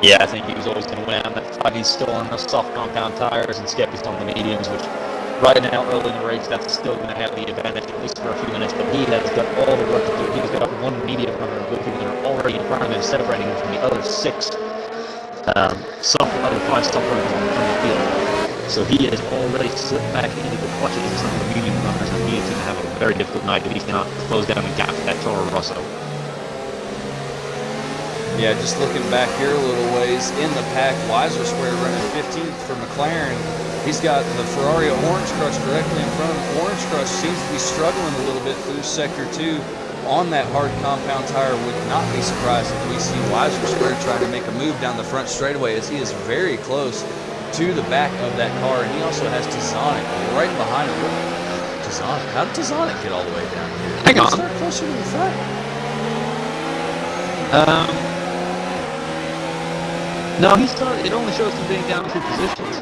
Yeah, I think he was always going to win on that fight. He's still on the soft compound tires, and Skeppy's on the mediums, which right now, early in the race, that's still going to have the advantage, at least for a few minutes, but he has got all the work to do. He's got one medium runner and Whiffy Winner already in front of him, separating him from the other 6 other 5 stump runners from the field. So he has already slipped back into the clutches of some of the medium runners, and he is going to have a very difficult night if he's not close down and gap that Toro Rosso. Yeah, just looking back here a little ways, in the pack, Weiser Square running 15th for McLaren. He's got the Ferrari Orange Crush directly in front of him. Orange Crush seems to be struggling a little bit through Sector 2 on that hard compound tire. Would not be surprised if we see Weiser Square trying to make a move down the front straightaway, as he is very close to the back of that car. And he also has Tazonic right behind him. Tazonic? How did Tazonic get all the way down here? Hang on. Start closer to the front. No, he started. It only shows him being down 2 positions.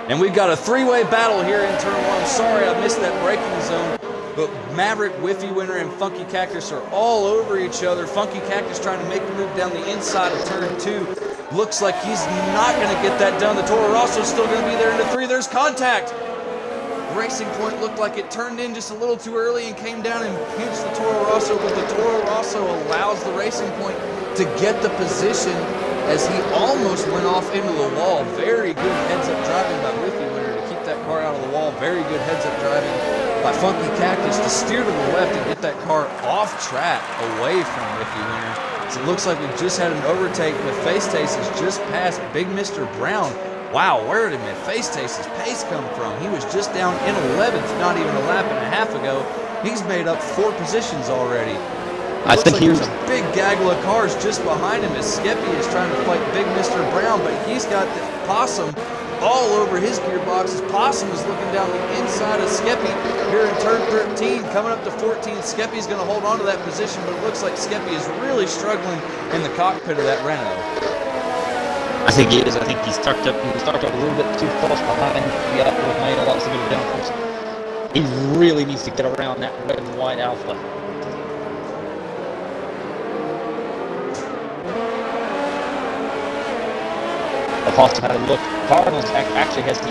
And we've got a three-way battle here in turn one. I'm sorry I missed that braking zone, but Maverick, Whiffy Winner, and Funky Cactus are all over each other. Funky Cactus trying to make the move down the inside of turn two. Looks like he's not going to get that done. The Toro Rosso's still going to be there into three. There's contact. Racing Point looked like it turned in just a little too early and came down and pinched the Toro Rosso, but the Toro Rosso allows the Racing Point to get the position as he almost went off into the wall. Very good heads-up driving by Whiffy Winner to keep that car out of the wall. Very good heads-up driving by Funky Cactus to steer to the left and get that car off track away from Whiffy Winner. So it looks like we just had an overtake with Face Taste has just passed Big Mr. Brown. Wow, where did Face Taste's pace come from? He was just down in 11th, not even a lap and a half ago. He's made up 4 positions already. I think there's a big gaggle of cars just behind him as Skeppy is trying to fight Big Mr. Brown, but he's got the Possum all over his gearboxes. Possum is looking down the inside of Skeppy here in turn 13. Coming up to 14, Skeppy's going to hold on to that position, but it looks like Skeppy is really struggling in the cockpit of that Renault. I think he is. I think he's tucked up. He was tucked up a little bit too close behind. Yeah, would have made a lot of good downforce. He really needs to get around that red and white Alpha. The Possum had a look. Cardinals actually has the.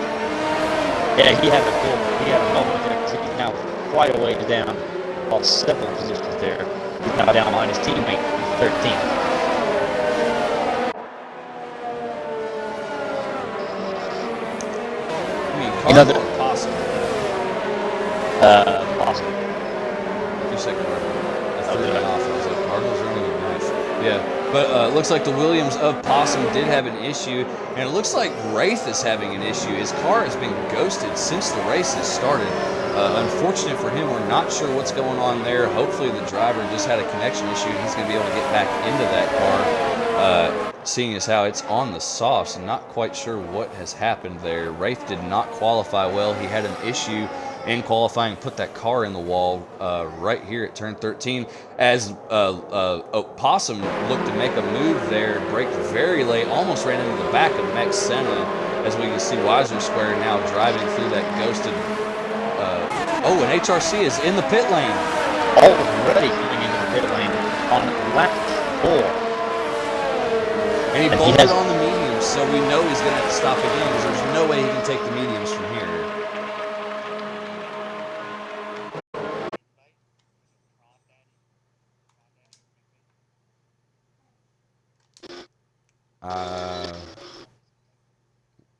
Yeah, he had a good. He had a moment there because he's now quite a ways down, off several positions there. He's now down behind his teammate, 13th. Another Possum. Possum. You said Cardinals. I threw it off. I was like, Cardinals running a knife. Yeah, but it looks like the Williams of Possum did have an issue, and it looks like Wraith is having an issue. His car has been ghosted since the race has started. Unfortunate for him, we're not sure what's going on there. Hopefully the driver just had a connection issue and he's going to be able to get back into that car. Seeing as how it's on the softs, I'm not quite sure what has happened there. Wraith did not qualify well. He had an issue in qualifying, put that car in the wall right here at turn 13. As Possum looked to make a move there, braked very late, almost ran into the back of Mex Senna. As we can see, Weiser Square now driving through that ghosted. And HRC is in the pit lane. Already coming into the pit lane on lap 4. And he bolted on the mediums, so we know he's going to have to stop again because there's no way he can take the mediums from here.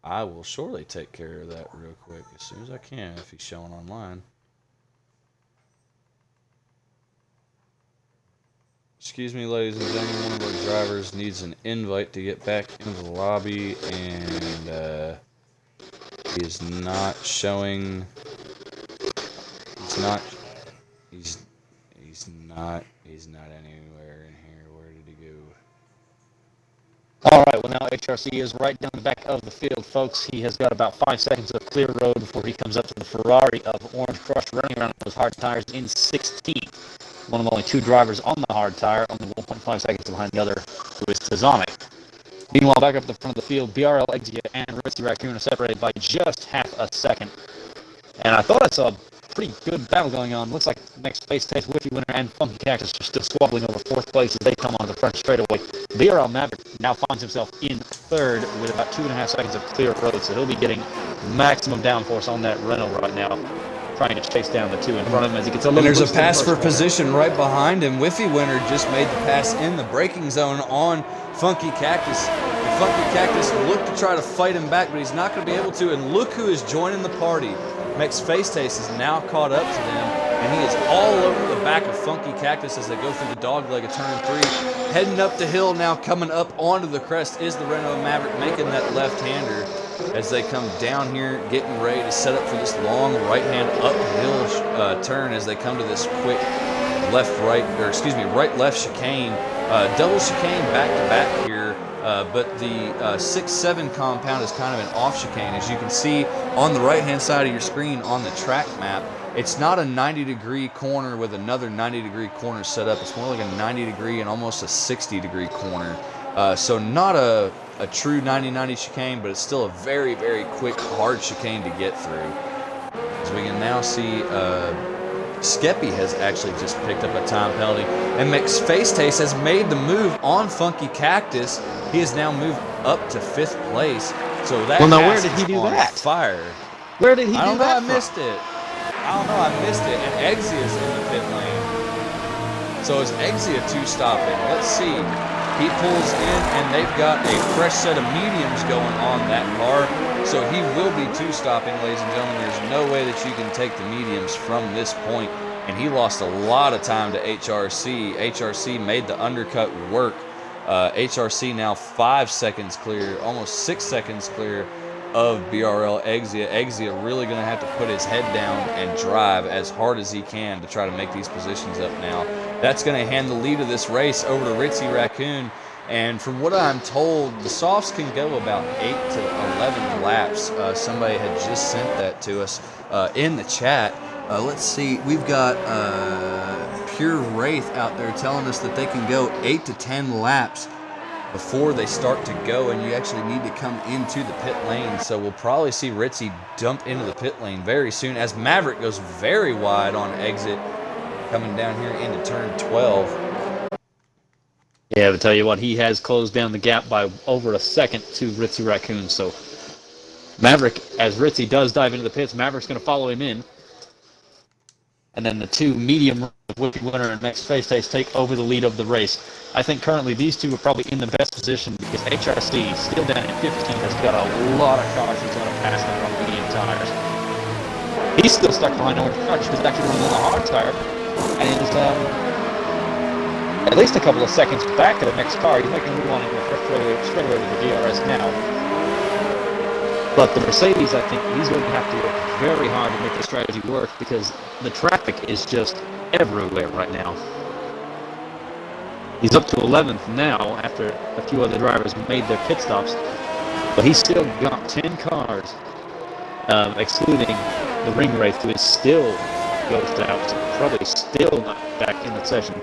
I will surely take care of that real quick as soon as I can if he's showing online. Excuse me, ladies and gentlemen, one of our drivers needs an invite to get back into the lobby, and he is not showing. He's not anywhere in here. Where did he go? All right, well now HRC is right down the back of the field, folks. He has got about 5 seconds of clear road before he comes up to the Ferrari of Orange Crush, running around with those hard tires in 16th. One of only 2 drivers on the hard tire, only 1.5 seconds behind the other, who is Tazonic. Meanwhile, back up at the front of the field, BRL Exia and Ritzy Raccoon are separated by just half a second. And I thought I saw a pretty good battle going on. Looks like next Face Taste, Whiffy Winner, and Funky Cactus are still squabbling over 4th place as they come onto the front straightaway. BRL Maverick now finds himself in 3rd with about 2.5 seconds of clear road, so he'll be getting maximum downforce on that Renault right now, trying to chase down the 2 in front of him as he gets a little. And there's a pass for position right behind him. Whiffy Winner just made the pass in the braking zone on Funky Cactus. And Funky Cactus looked to try to fight him back, but he's not going to be able to. And look who is joining the party. Mex Face Taste is now caught up to them, and he is all over the back of Funky Cactus as they go through the dog leg of turn 3. Heading up the hill now, coming up onto the crest is the Renault Maverick, making that left-hander as they come down here, getting ready to set up for this long right-hand uphill turn as they come to this quick right-left chicane. Double chicane back-to-back here, but the 6-7 compound is kind of an off chicane. As you can see on the right-hand side of your screen on the track map, it's not a 90-degree corner with another 90-degree corner set up. It's more like a 90-degree and almost a 60-degree corner. So not a a true 90-90 chicane, but it's still a very, very quick, hard chicane to get through. As we can now see, Skeppy has actually just picked up a time penalty, and McFacetaste has made the move on Funky Cactus. He has now moved up to 5th place. So that where did he do that? Fire. Where did he do that? I don't know. I missed it. And Exia's in the pit lane. So is Exia 2-stopping? Let's see. He pulls in, and they've got a fresh set of mediums going on that car. So he will be 2-stopping, ladies and gentlemen. There's no way that you can take the mediums from this point. And he lost a lot of time to HRC. HRC made the undercut work. HRC now 5 seconds clear, almost 6 seconds clear of BRL Exia. Exia really going to have to put his head down and drive as hard as he can to try to make these positions up now. That's going to hand the lead of this race over to Ritzy Raccoon. And from what I'm told, the softs can go about 8 to 11 laps. Somebody had just sent that to us in the chat. Let's see. We've got Pure Wraith out there telling us that they can go 8 to 10 laps before they start to go, and you actually need to come into the pit lane. So we'll probably see Ritzy dump into the pit lane very soon as Maverick goes very wide on exit coming down here into turn 12. Yeah, but tell you what, he has closed down the gap by over a second to Ritzy Raccoon. So Maverick, as Ritzy does dive into the pits, Maverick's going to follow him in. And then the two medium winner and McFacetaste take over the lead of the race. I think currently these two are probably in the best position because HRC, still down at 15, has got a lot of cars he's going to pass them on medium tires. He's still stuck behind Orange Crush, who's actually running on a hard tire, and is at least a couple of seconds back of the next car. He's making a move on into the straightaway to the DRS now. But the Mercedes, I think he's going to have to work very hard to make the strategy work because the traffic is just everywhere right now. He's up to 11th now after a few other drivers made their pit stops, but he's still got 10 cars, excluding the ring race, who is still ghosted out, so probably still not back in the session.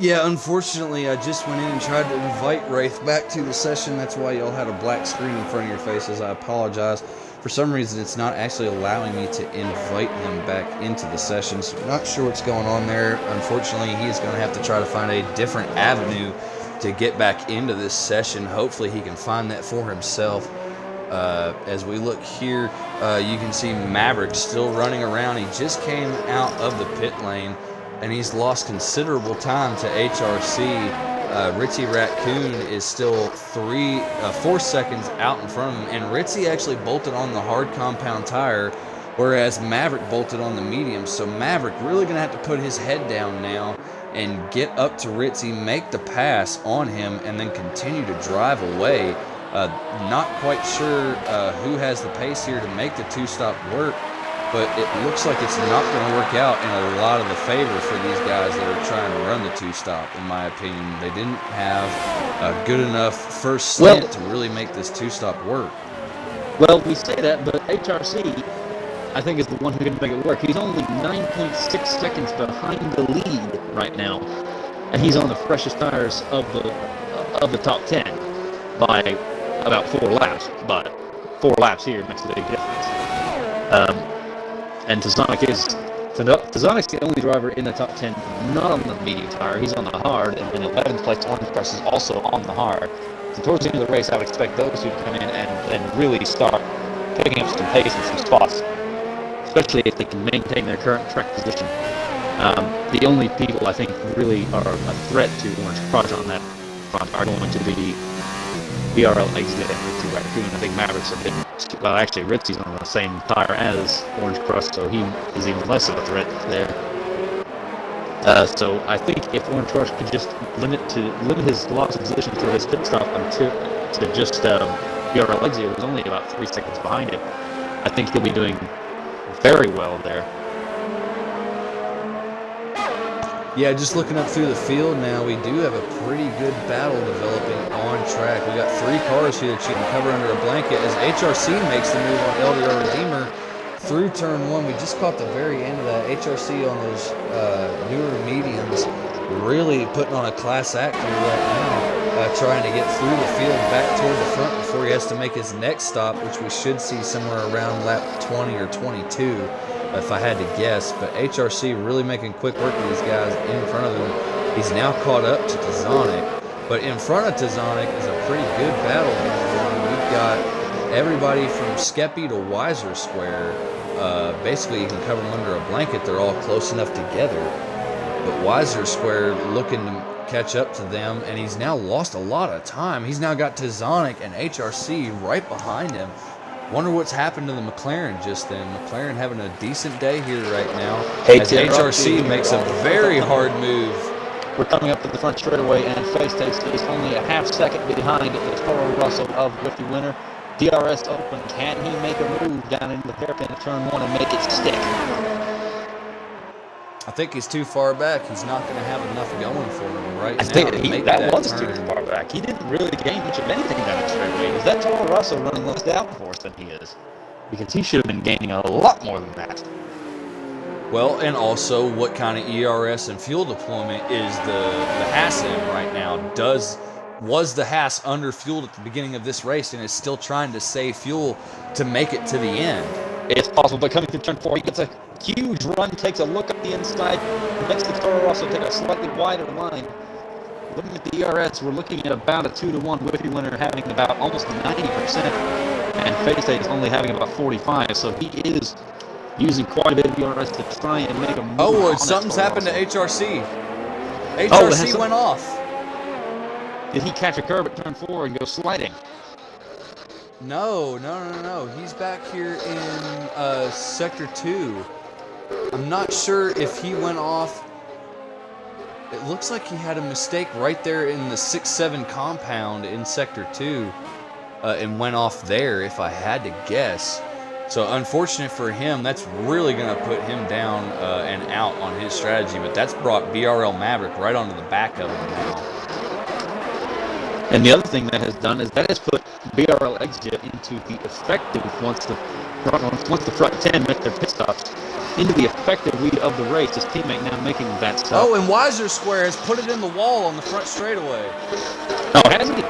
Yeah, unfortunately, I just went in and tried to invite Wraith back to the session. That's why y'all had a black screen in front of your faces. I apologize. For some reason, it's not actually allowing me to invite him back into the session. So not sure what's going on there. Unfortunately, he is going to have to try to find a different avenue to get back into this session. Hopefully, he can find that for himself. As we look here, you can see Maverick still running around. He just came out of the pit lane, and he's lost considerable time to HRC. Ritzy Raccoon is still 4 seconds out in front of him, and Ritzy actually bolted on the hard compound tire, whereas Maverick bolted on the medium. So Maverick really going to have to put his head down now and get up to Ritzy, make the pass on him, and then continue to drive away. Not quite sure who has the pace here to make the two-stop work, but it looks like it's not going to work out in a lot of the favor for these guys that are trying to run the two-stop, in my opinion. They didn't have a good enough first stint to really make this two-stop work. Well, we say that, but HRC, I think, is the one who can make it work. He's only 9.6 seconds behind the lead right now, and he's on the freshest tires of the top 10 by about 4 laps. But 4 laps here makes a big difference. And Tazonic's the only driver in the top 10 not on the medium tire. He's on the hard, and in 11th place, Orange Crush is also on the hard. So towards the end of the race, I would expect those two to come in and really start picking up some pace and some spots, especially if they can maintain their current track position. The only people I think really are a threat to Orange Crush on that front are going to be BRL Exit and Ritzy Raccoon. I think Mavericks are big. Well, actually, Ritzy's on the same tire as Orange Crush, so he is even less of a threat there. So I think if Orange Crush could just limit his loss of position for his pit stop to just BRL Exit, who's only about 3 seconds behind him, I think he'll be doing very well there. Yeah, just looking up through the field now, we do have a pretty good battle developing on track. We got 3 cars here that you can cover under a blanket as HRC makes the move on LDR Redeemer through turn 1. We just caught the very end of that. HRC on those newer mediums really putting on a class act here right now. trying to get through the field back toward the front before he has to make his next stop, which we should see somewhere around lap 20 or 22, if I had to guess. But HRC really making quick work of these guys in front of him. He's now caught up to Tazonic, but in front of Tazonic is a pretty good battle going on. We've got everybody from Skeppy to Weiser Square. Basically, you can cover them under a blanket. They're all close enough together. But Weiser Square looking to catch up to them, and he's now lost a lot of time. He's now got Tazonic and HRC right behind him. Wonder what's happened to the McLaren just then. McLaren having a decent day here right now as HRC makes a very hard move. We're coming up to the front straightaway, and Face Taste is only a half second behind the Toro Rosso of Whiffy Winner. DRS open. Can he make a move down into the hairpin of turn 1 and make it stick? I think he's too far back. He's not going to have enough going for him right now. I think that was turn. too far back. He didn't really gain much of anything down the straightaway. Is that Toro Rosso running less downforce than he is? Because he should have been gaining a lot more than that. Well, and also, what kind of ERS and fuel deployment is the Haas in right now? Was the Haas under-fueled at the beginning of this race and is still trying to save fuel to make it to the end? It's possible, but coming through turn 4, he gets a huge run, takes a look up the inside, makes the Toro Rosso take a slightly wider line. Looking at the ERS, we're looking at about a 2-to-1 Whiffy Winner having about almost 90%, and Face Day is only having about 45%, so he is using quite a bit of ERS to try and make a move. Oh, something's happened to HRC. HRC went off. Did he catch a curb at turn 4 and go sliding? No. He's back here in Sector 2. I'm not sure if he went off. It looks like he had a mistake right there in the 6-7 compound in Sector 2 and went off there, if I had to guess. So unfortunate for him, that's really going to put him down and out on his strategy. But that's brought BRL Maverick right onto the back of him now. And the other thing that has done is that has put BRL Exit into the effective, once the front 10 make their pit stops, into the effective lead of the race. His teammate now making that stop. Oh, and Weiser Square has put it in the wall on the front straightaway. Oh, has he?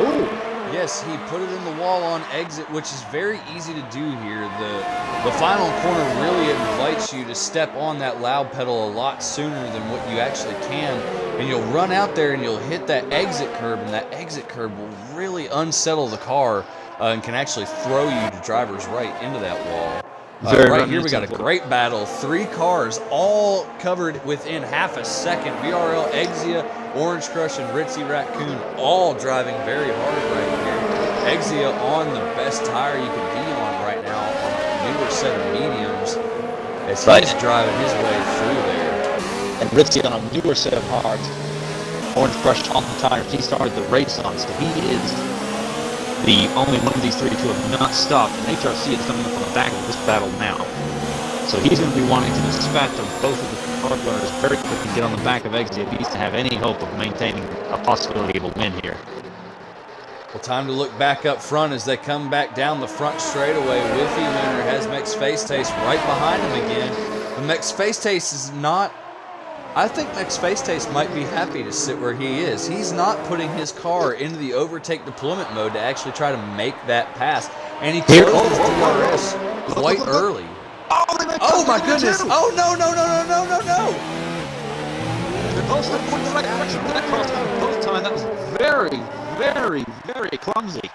Ooh. Yes, he put it in the wall on exit, which is very easy to do here. The final corner really invites you to step on that loud pedal a lot sooner than what you actually can. And you'll run out there and you'll hit that exit curb, and that exit curb will really unsettle the car and can actually throw you to driver's right into that wall. Right here we got a great battle. 3 cars all covered within half a second. BRL Exia, Orange Crush, and Ritzy Raccoon all driving very hard right here. Exia on the best tire you can be on right now on a newer set of mediums as he's driving his way through there. And Ritzy on a newer set of hards. Orange Crush on the tires he started the race on, so he is the only one of these 3 to have not stopped, and HRC is coming up on the back of this battle now. So he's going to be wanting to dispatch of both of the car runners very quick and get on the back of Exit if he's to have any hope of maintaining a possibility of a win here. Well, time to look back up front as they come back down the front straightaway. Whiffy Winner has Mex Face Taste right behind him again. The Mex Face Taste is not... I think Mex Face Taste might be happy to sit where he is. He's not putting his car into the overtake deployment mode to actually try to make that pass. And he closed his DRS quite early. Oh my goodness! Oh no! They're both going the right direction. That crossed out both times. That was very, very, very clumsy.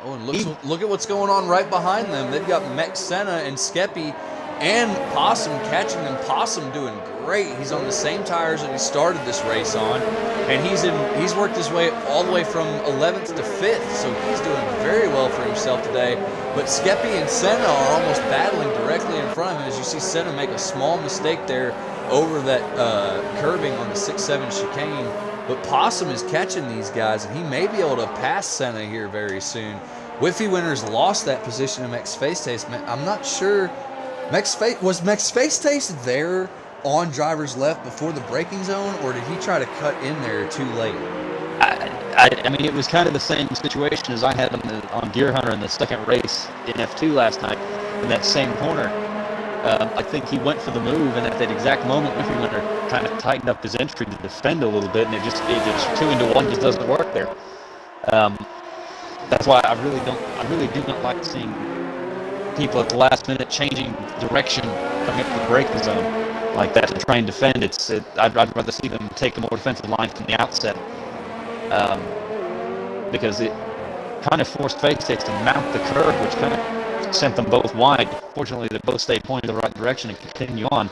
Oh, and look at what's going on right behind them. They've got Mex Senna and Skeppy and Possum catching them. Possum doing great. He's on the same tires that he started this race on, and he's worked his way all the way from 11th to 5th, so he's doing very well for himself today. But Skeppy and Senna are almost battling directly in front of him as you see Senna make a small mistake there over that curbing on the 6-7 chicane. But Possum is catching these guys, and he may be able to pass Senna here very soon. Whiffy Winner's lost that position to Mex Face Taste. I'm not sure. Was Mex Face Taste there on driver's left before the braking zone, or did he try to cut in there too late? I mean, it was kind of the same situation as I had on Deer Hunter in the second race in F2 last night in that same corner. I think he went for the move, and at that exact moment, Winter kind of tightened up his entry to defend a little bit, and it just 2-into-1 just doesn't work there. That's why I really do not like seeing people at the last minute changing direction coming up the braking zone like that to try and defend. I'd rather see them take a more defensive line from the outset, because it kind of forced Facetakes to mount the curve, which kind of sent them both wide. Fortunately, they both stayed pointed the right direction and continue on,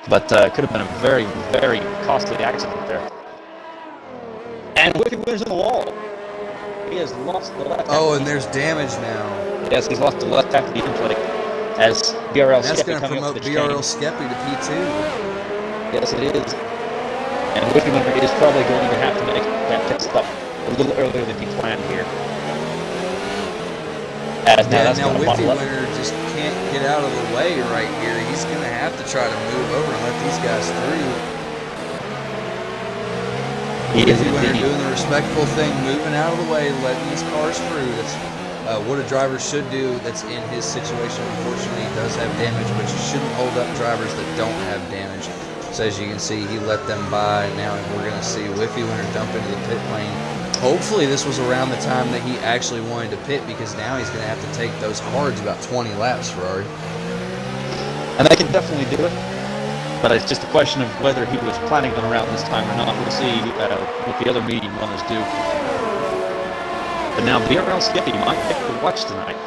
but it could have been a very, very costly accident there. And Whippy Winter's in the wall. He has lost the left. Oh, and there's damage now. Yes, he's lost the left half of the end plate as BRL That's Skeppy going to promote BRL Skeppy to P2. Yes, it is. And Whippy Winter is probably going to have to make that pit stop a little earlier than he planned here. Now Whippy Winter just can't get out of the way right here. He's going to have to try to move over and let these guys through. Whippy Winter doing the respectful thing, moving out of the way, letting these cars through. That's what a driver should do that's in his situation. Unfortunately, he does have damage, but you shouldn't hold up drivers that don't have damage. So as you can see, he let them by. Now we're going to see Whippy Winter dump into the pit lane. Hopefully this was around the time that he actually wanted to pit, because now he's going to have to take those hards about 20 laps, Ferrari. And they can definitely do it. But it's just a question of whether he was planning on around this time or not. We'll see what the other medium runners do. But now BRL Skeppy might pick the watch tonight.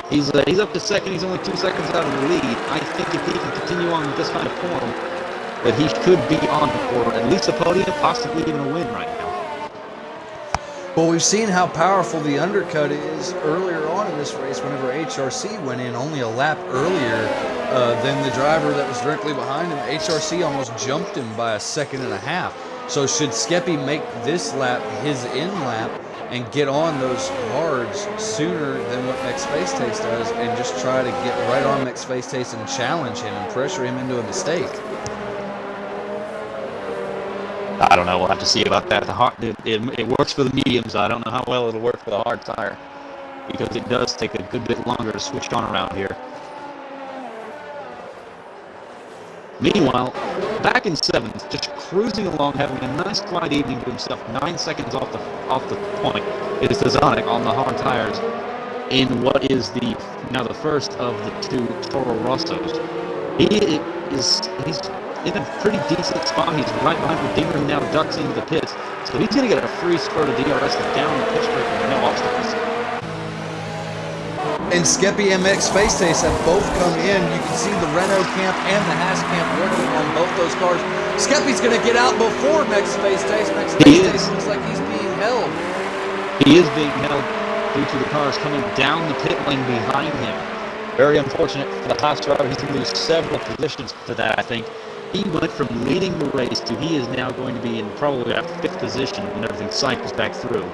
He's up to second. He's only 2 seconds out of the lead. I think if he can continue on with this kind of form, that he could be on for at least a podium, possibly even a win right now. Well, we've seen how powerful the undercut is earlier on in this race whenever HRC went in only a lap earlier than the driver that was directly behind him. HRC almost jumped him by a second and a half. So should Skeppy make this lap his in lap and get on those hards sooner than what Max Facetakes does, and just try to get right on Max Facetakes and challenge him and pressure him into a mistake? I don't know. We'll have to see about that. It works for the mediums. I don't know how well it'll work for the hard tire, because it does take a good bit longer to switch on around here. Meanwhile, back in 7th, just cruising along, having a nice quiet evening to himself, 9 seconds off the point, is Zonic on the hard tires in what is now the first of the 2 Toro Rossos. He's in a pretty decent spot. He's right behind Redeemer, who now ducks into the pits. So he's going to get a free spurt of DRS down the pitch break with no obstacles. And Skeppy and Max Facetakes have both come in. You can see the Renault camp and the Haas camp working on both those cars. Skeppy's going to get out before Max Facetakes. Max Facetakes looks like he's being held. He is being held due to the cars coming down the pit lane behind him. Very unfortunate for the Haas driver. He's going to lose several positions to that, I think. He went from leading the race to he is now going to be in probably that 5th position when everything cycles back through.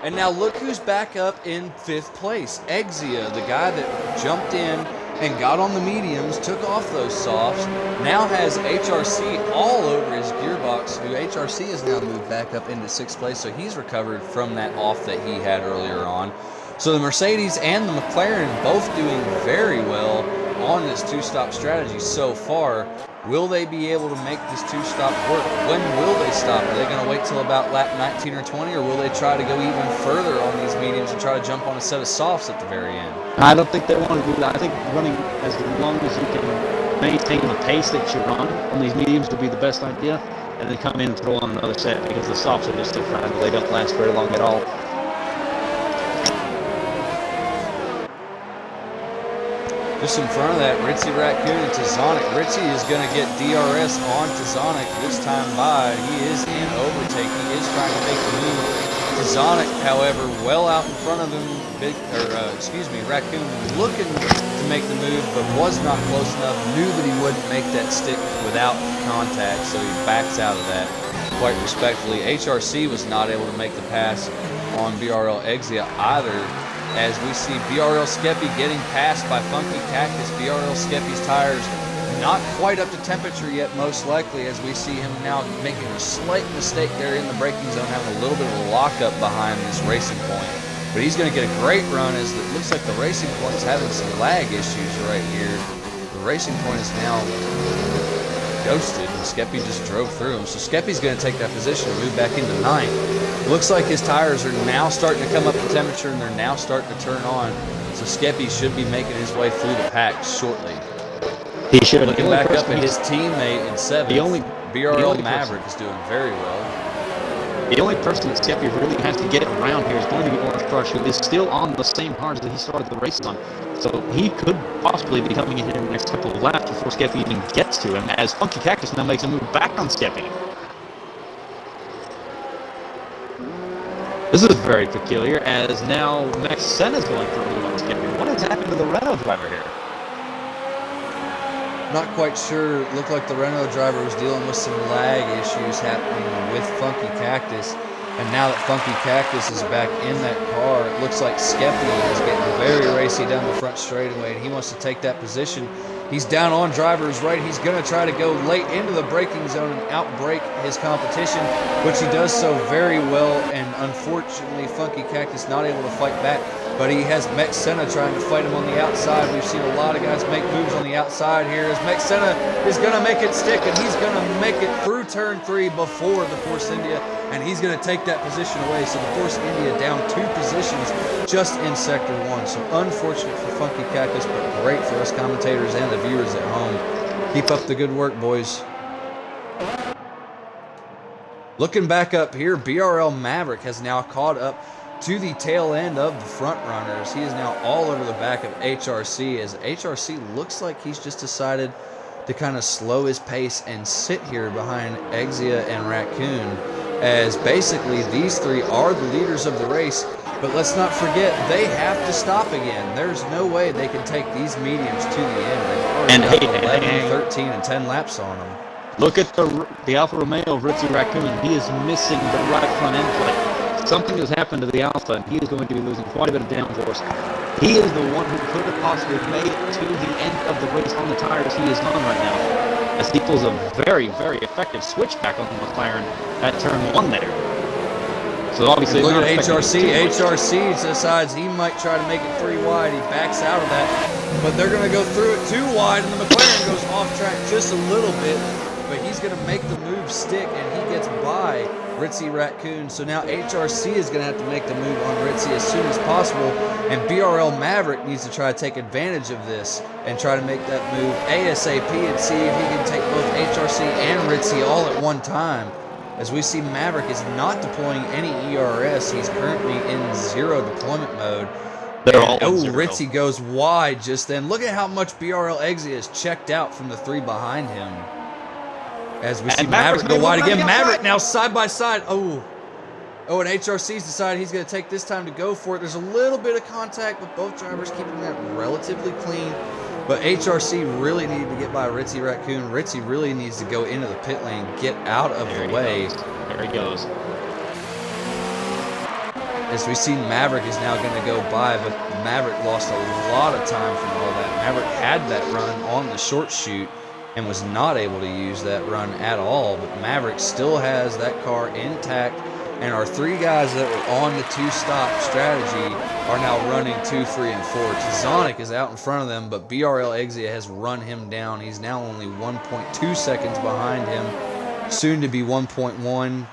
And now look who's back up in 5th place. Exia, the guy that jumped in and got on the mediums, took off those softs, now has HRC all over his gearbox, who HRC has now moved back up into 6th place, so he's recovered from that off that he had earlier on. So the Mercedes and the McLaren both doing very well on this 2-stop strategy so far. Will they be able to make this 2-stop work? When will they stop? Are they going to wait till about lap 19 or 20, or will they try to go even further on these mediums and try to jump on a set of softs at the very end? I don't think they want to do that. I think running as long as you can maintain the pace that you run on these mediums would be the best idea, and then come in and throw on another set, because the softs are just so fragile. They don't last very long at all. Just in front of that, Ritzy Raccoon into Zonic. Ritzy is going to get DRS onto Zonic this time by. He is in overtake. He is trying to make the move to Zonic, however, well out in front of him. Raccoon looking to make the move, but was not close enough. Knew that he wouldn't make that stick without contact, so he backs out of that quite respectfully. HRC was not able to make the pass on BRL Exia either, as we see BRL Skeppy getting passed by Funky Cactus. BRL Skeppy's tires not quite up to temperature yet, most likely, as we see him now making a slight mistake there in the braking zone, having a little bit of a lockup behind this racing point. But he's going to get a great run as it looks like the Racing Point is having some lag issues right here. The Racing Point is now ghosted, and Skeppy just drove through him. So Skeppy's going to take that position and move back into ninth. Looks like his tires are now starting to come up to temperature, and they're now starting to turn on. So Skeppy should be making his way through the pack shortly. He should. Looking back up at his teammate in seventh, BRL Maverick is doing very well. The only person that Skeppy really has to get around here is going to be Orange Crush, who is still on the same cars that he started the race on. So he could possibly be coming in here in the next couple of laps before Skeppy even gets to him, as Funky Cactus now makes a move back on Skeppy. This is very peculiar, as now Max Senna's going for a move on Skeppy. What has happened to the Renault driver here? Not quite sure. It looked like the Renault driver was dealing with some lag issues happening with Funky Cactus. And now that Funky Cactus is back in that car, it looks like Skeppy is getting very racy down the front straightaway, and he wants to take that position. He's down on driver's right. He's going to try to go late into the braking zone and outbrake his competition, which he does so very well. And unfortunately, Funky Cactus not able to fight back. But he has Mex Senna trying to fight him on the outside. We've seen a lot of guys make moves on the outside here as Mex Senna is going to make it stick, and he's going to make it through turn 3 before the Force India, and he's going to take that position away. So the Force India down 2 positions just in Sector 1. So unfortunate for Funky Cactus, but great for us commentators and the viewers at home. Keep up the good work, boys. Looking back up here, BRL Maverick has now caught up to the tail end of the front runners. He is now all over the back of HRC, as HRC looks like he's just decided to kind of slow his pace and sit here behind Exia and Raccoon, as basically these three are the leaders of the race. But let's not forget, they have to stop again. There's no way they can take these mediums to the end. And hey, 11, 13, and 10 laps on them. Look at the Alfa Romeo of Ritzy Raccoon. He is missing the right front end plate. Something has happened to the Alpha, and he is going to be losing quite a bit of downforce. He is the one who could have possibly made it to the end of the race on the tires he is on right now, as he pulls a very, very effective switchback on the McLaren at turn 1 there. So obviously, look at HRC. HRC decides he might try to make it 3 wide. He backs out of that, but they're going to go through it 2 wide, and the McLaren goes off track just a little bit, but he's going to make the move stick, and he gets by Ritzy Raccoon. So now HRC is going to have to make the move on Ritzy as soon as possible, and BRL Maverick needs to try to take advantage of this and try to make that move ASAP and see if he can take both HRC and Ritzy all at one time. As we see, Maverick is not deploying any ERS. He's currently in 0 deployment mode. Ritzy goes wide just then. Look at how much BRL Exia is checked out from the 3 behind him. As we see Maverick go wide again. Maverick now side by side. Oh, and HRC's decided he's going to take this time to go for it. There's a little bit of contact with both drivers, keeping that relatively clean. But HRC really needed to get by Ritzy Raccoon. Ritzy really needs to go into the pit lane, get out of the way. There he goes. As we see, Maverick is now going to go by, but Maverick lost a lot of time from all that. Maverick had that run on the short chute and was not able to use that run at all, but Maverick still has that car intact, and our 3 guys that were on the 2-stop strategy are now running 2, 3, and 4. Tizonic is out in front of them, but BRL Exia has run him down. He's now only 1.2 seconds behind him, soon to be 1.1.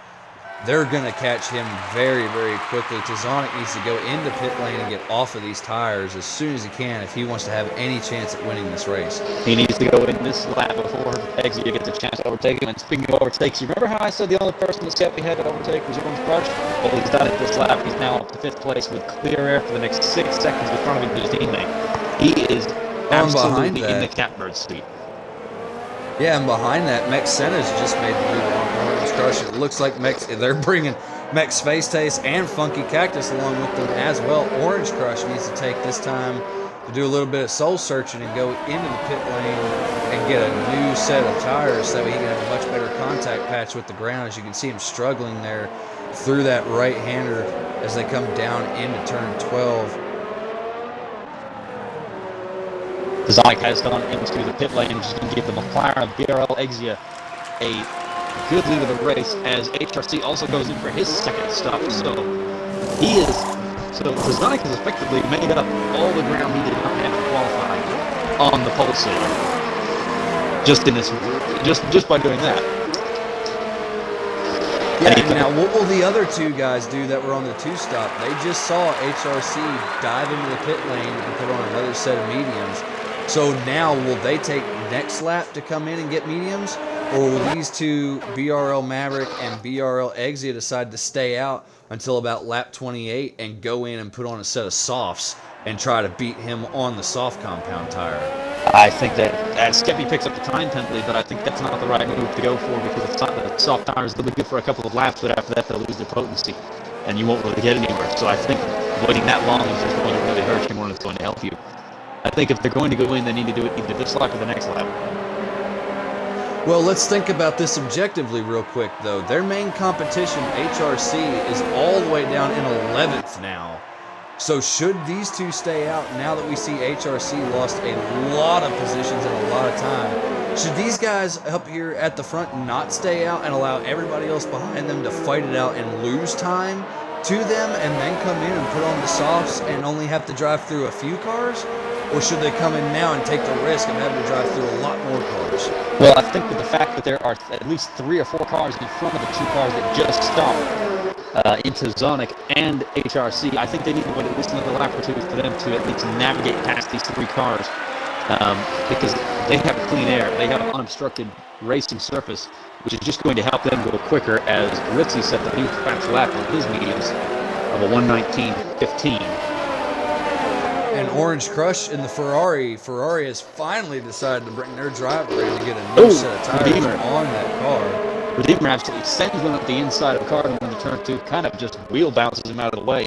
They're going to catch him very, very quickly. Tizonic needs to go into pit lane and get off of these tires as soon as he can if he wants to have any chance at winning this race. He needs to go in this lap before Exia gets a chance to overtake him. And speaking of overtakes, you remember how I said the only person that Skeppy had to overtake was Orange Crush? Well, he's done it this lap. He's now up to 5th place with clear air for the next 6 seconds in front of his teammate. He is absolutely in the catbird seat. Yeah, and behind that, Mex Senna's just made the move on Orange Crush. It looks like they're bringing Mex Face Taste and Funky Cactus along with them as well. Orange Crush needs to take this time to do a little bit of soul searching and go into the pit lane and get a new set of tires so that he can have a much better contact patch with the ground. As you can see him struggling there through that right-hander as they come down into turn 12. Tizonic has gone into the pit lane, which is going to give the McLaren of BRL Exia a good lead of the race, as HRC also goes in for his 2nd stop. So he is So Zonic has effectively made up all the ground he did not have to qualify on the pole sitter. Just by doing that. Yeah, and now what will the other two guys do that were on the two-stop? They just saw HRC dive into the pit lane and put on another set of mediums. So now will they take next lap to come in and get mediums? Or will these two, BRL Maverick and BRL Exia, decide to stay out until about lap 28 and go in and put on a set of softs and try to beat him on the soft compound tire? I think that Skeppy picks up the time penalty, but I think that's not the right move to go for because the soft tires will be good for a couple of laps, but after that they'll lose their potency and you won't really get anywhere. So I think waiting that long is just going to really hurt you more than it's going to help you. I think if they're going to go in, they need to do it either this lap or the next lap. Well, let's think about this objectively real quick, though. Their main competition, HRC, is all the way down in 11th now. So should these two stay out, now that we see HRC lost a lot of positions and a lot of time, should these guys up here at the front not stay out and allow everybody else behind them to fight it out and lose time to them and then come in and put on the softs and only have to drive through a few cars? Or should they come in now and take the risk of having to drive through a lot more cars? Well, I think with the fact that there are at least 3 or 4 cars in front of the 2 cars that just stopped into Zonic and HRC, I think they need to wait at least another lap or 2 for them to at least navigate past these 3 cars because they have clean air. They have an unobstructed racing surface, which is just going to help them go quicker as Ritzy set the new fast lap on his mediums of a 1:19.15. And Orange Crush in the Ferrari. Ferrari has finally decided to bring their driver in to get a new set of tires on that car. Redeemer absolutely sends one up the inside of the car and when the turn 2 kind of just wheel bounces him out of the way.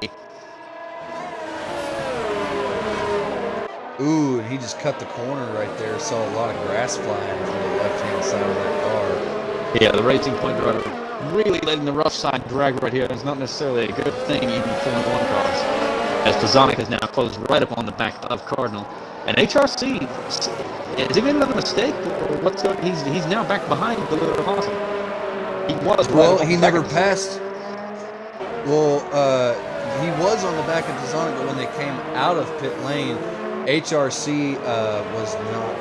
Ooh, and he just cut the corner right there. Saw a lot of grass flying from the left-hand side of that car. Yeah, the Racing Point driver really letting the rough side drag right here. It's not necessarily a good thing even Formula 1 cars. As Tazonic has now closed right up on the back of Cardinal. And HRC, has he made another mistake? Or what's going on? He's now back behind the little Awesome. He was well, he never passed. Well, he was on the back of Tazonic, but when they came out of pit lane, HRC was not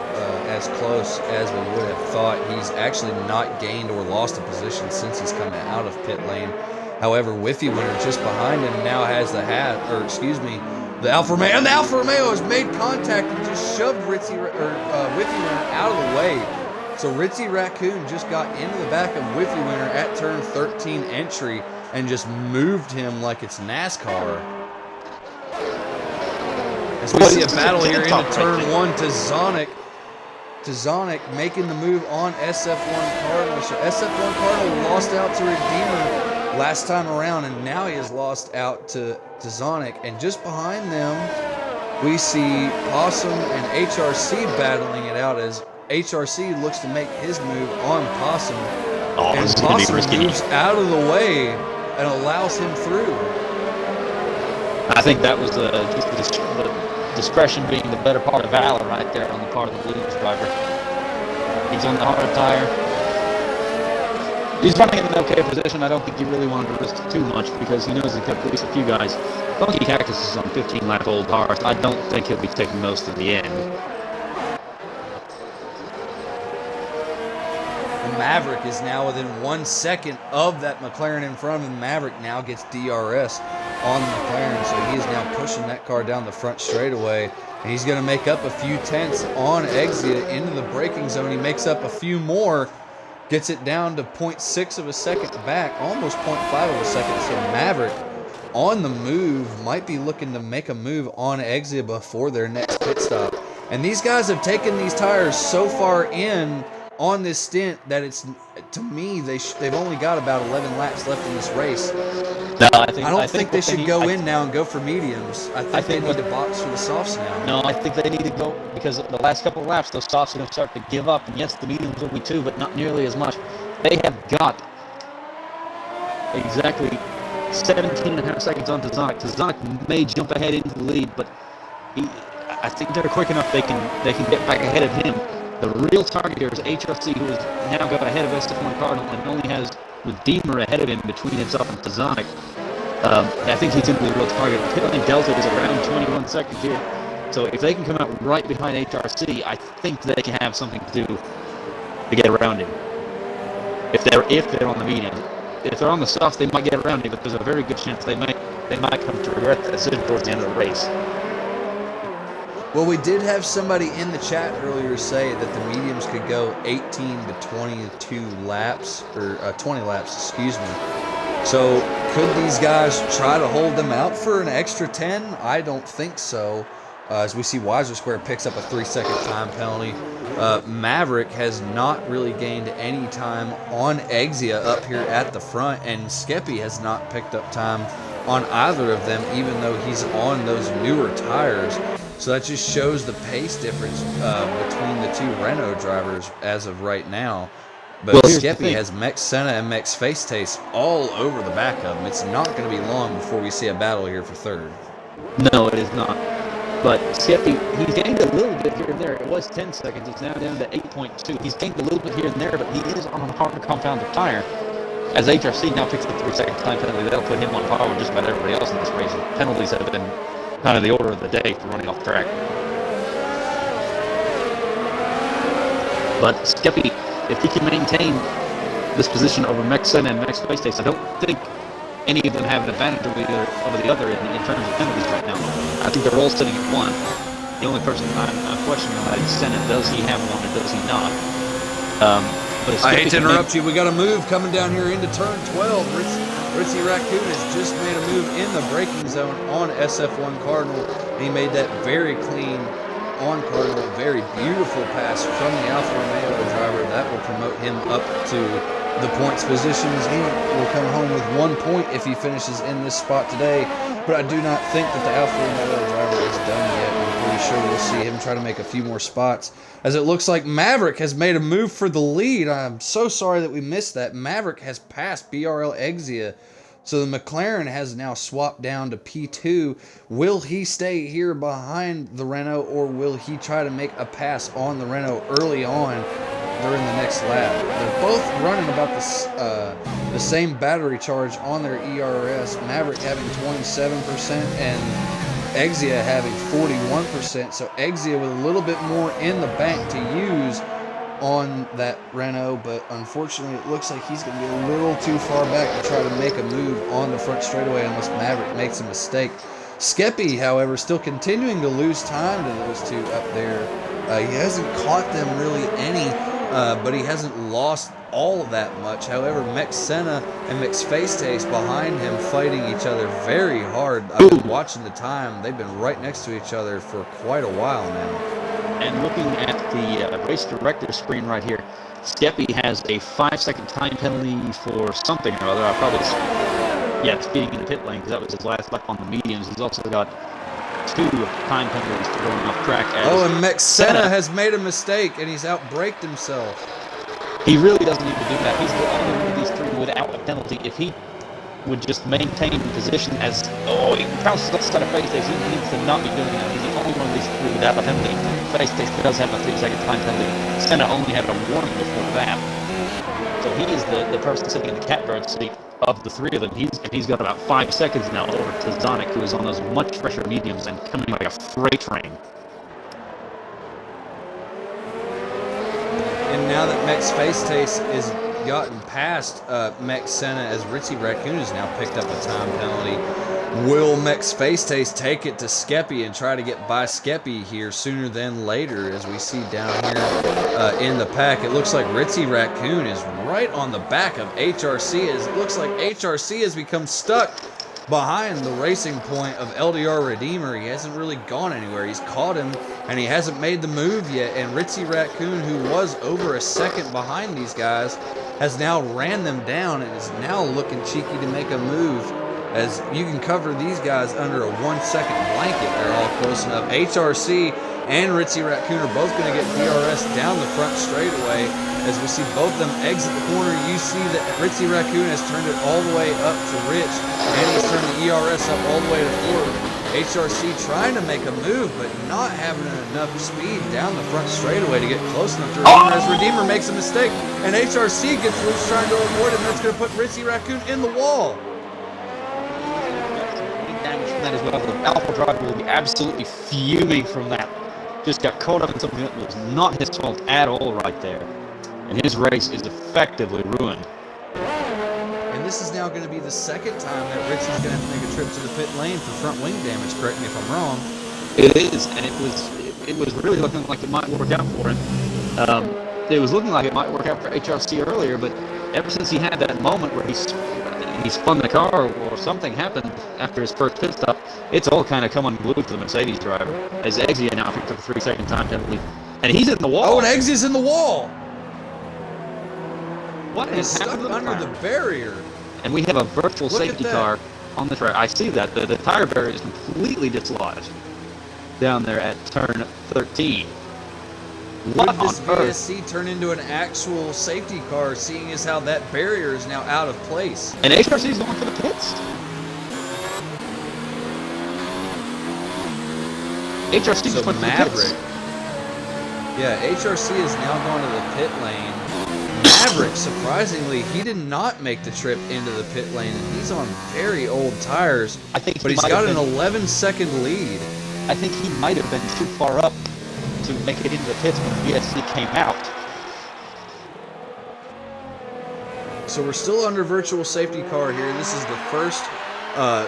as close as we would have thought. He's actually not gained or lost a position since he's come out of pit lane. However, Whiffy Winner just behind him now has the the Alfa Romeo. And the Alfa Romeo has made contact and just shoved Whiffy Winner out of the way. So Ritzy Raccoon just got into the back of Whiffy Winner at turn 13 entry and just moved him like it's NASCAR. As we see a battle here into turn 1 to Zonic making the move on SF1 Cardinal. So SF1 Cardinal lost out to Redeemer last time around, and now he has lost out to Zonic. And just behind them, we see Possum and HRC battling it out as HRC looks to make his move on Possum. And Possum moves out of the way and allows him through. I think that was just the discretion being the better part of valor right there on the part of the Blues driver. He's on the hard tire. He's running in an okay position. I don't think he really wanted to risk too much because he knows he kept at least a few guys. Funky Cactus is on 15-lap-old cars. I don't think he'll be taking most of the end. The Maverick is now within 1 second of that McLaren in front of him. Maverick now gets DRS on the McLaren, so he is now pushing that car down the front straightaway. And he's going to make up a few tenths on Exia into the braking zone. He makes up a few more. Gets it down to 0.6 of a second back, almost 0.5 of a second. So Maverick on the move, might be looking to make a move on Exia before their next pit stop. And these guys have taken these tires so far in on this stint that it's, to me, they've only got about 11 laps left in this race. No, I don't think they should go in now and go for mediums. I think they need to box for the softs now. No, I think they need to go because the last couple of laps, those softs are going to start to give up. And yes, the mediums will be too, but not nearly as much. They have got exactly 17.5 seconds on Tazonic. Tazonic may jump ahead into the lead, but I think they're quick enough they can get back ahead of him. The real target here is HRC, who has now got ahead of SF1 Cardinal and only has Redeemer ahead of him between himself and Tazonic. I think he's going to be a real target. Pit lane delta is around 21 seconds here. So if they can come out right behind HRC, I think they can have something to do to get around him. If they're on the medium. If they're on the softs, they might get around him, but there's a very good chance they might come to regret that decision towards the end of the race. Well, we did have somebody in the chat earlier say that the mediums could go 18 to 22 laps, or 20 laps, excuse me. So could these guys try to hold them out for an extra 10? I don't think so. As we see, Weiser Square picks up a 3-second time penalty. Maverick has not really gained any time on Exia up here at the front, and Skeppy has not picked up time on either of them, even though he's on those newer tires. So that just shows the pace difference between the two Renault drivers as of right now. But Skeppy has Mex Senna and Mex Face Taste all over the back of him. It's not going to be long before we see a battle here for third. No, it is not. But Skeppy, he's gained a little bit here and there. It was 10 seconds. It's now down to 8.2. He's gained a little bit here and there, but he is on a harder compounded tire. As HRC now picks the 3-second time penalty, that'll put him on par with just about everybody else in this race. Penalties have been kind of the order of the day for running off track. But Skeppy, if he can maintain this position over Mexen and Mex Face Taste, I don't think any of them have an advantage over the other in terms of penalties right now. I think they're all sitting at 1. The only person I'm questioning about is Senna. Does he have one or does he not? But I hate to interrupt you. We got a move coming down here into turn 12. Ritzy Raccoon has just made a move in the braking zone on SF1 Cardinal. He made that very clean on Cardinal. Very beautiful pass from the Alfa Romeo driver. That will promote him up to the points positions. He will come home with 1 point if he finishes in this spot today. But I do not think that the Alfa Romeo driver is done yet. I'm pretty sure we'll see him try to make a few more spots, as it looks like Maverick has made a move for the lead. I'm so sorry that we missed that. Maverick has passed BRL Exia. So the McLaren has now swapped down to P2. Will he stay here behind the Renault, or will he try to make a pass on the Renault early on during the next lap? They're both running about the same battery charge on their ERS. Maverick having 27% and Exia having 41%. So Exia with a little bit more in the bank to use on that Renault, but unfortunately it looks like he's going to be a little too far back to try to make a move on the front straightaway unless Maverick makes a mistake. Skeppy, however, still continuing to lose time to those two up there. He hasn't caught them really any, but he hasn't lost all of that much. However, Mex Senna and Mex Face Taste behind him fighting each other very hard. I've been watching the time. They've been right next to each other for quite a while now. And looking at the race director screen right here, Skeppy has a 5-second time penalty for something or other. Speeding in the pit lane, because that was his last lap on the mediums. He's also got 2 time penalties for going off track. And Mex Senna has made a mistake, and he's out-braked himself. He really doesn't need to do that. He's the only one of these 3 without a penalty. If he would just maintain position as, he bounces outside of Face Taste, he needs to not be doing that. He's the only one of these 3 without a penalty. Face Taste does have a 3-second time penalty. Senna only had a warning before that. So he is the person sitting in the catbird seat of the 3 of them. He's got about 5 seconds now over to Zonic, who is on those much fresher mediums and coming like a freight train. And now that Mex Face Taste is gotten past Mex Senna, as Ritzy Raccoon has now picked up a time penalty, will Mex Face Taste take it to Skeppy and try to get by Skeppy here sooner than later? As we see down here in the pack, it looks like Ritzy Raccoon is right on the back of HRC. It looks like HRC has become stuck behind the racing point of LDR Redeemer. He hasn't really gone anywhere. He's caught him, and he hasn't made the move yet. And Ritzy Raccoon, who was over a second behind these guys, has now ran them down and is now looking cheeky to make a move. As you can cover these guys under a 1-second blanket, they're all close enough. HRC and Ritzy Raccoon are both going to get DRS down the front straightaway. As we see both of them exit the corner, you see that Ritzy Raccoon has turned it all the way up to Rich, and he's turned the ERS up all the way to 4. HRC trying to make a move, but not having enough speed down the front straightaway to get close enough to Redeemer, as Redeemer makes a mistake, and HRC gets loose trying to avoid him. That's going to put Ritzy Raccoon in the wall. that as well. The Alpha driver will be absolutely fuming from that. Just got caught up in something that was not his fault at all right there. And his race is effectively ruined. And this is now going to be the second time that Richie's going to have to make a trip to the pit lane for front wing damage. Correct me if I'm wrong. It is, and it was really looking like it might work out for him. It was looking like it might work out for HRC earlier, but ever since he had that moment where he spun the car or something happened after his first pit stop, it's all kind of come unglued for the Mercedes driver. As Exia now picked up a 3-second time penalty, and he's in the wall. Oh, and Exia's in the wall. What He's is stuck happening under the barrier. And we have a virtual safety car on the track. I see that. The tire barrier is completely dislodged down there at turn 13. Would this VSC turn into an actual safety car, seeing as how that barrier is now out of place? And HRC is going for the pits. HRC so is Maverick. Yeah, HRC is now going to the pit lane. Maverick, surprisingly, he did not make the trip into the pit lane, and he's on very old tires. I think, but he's got an 11-second lead. I think he might have been too far up to make it into the pits when VSC came out. So we're still under virtual safety car here. This is the first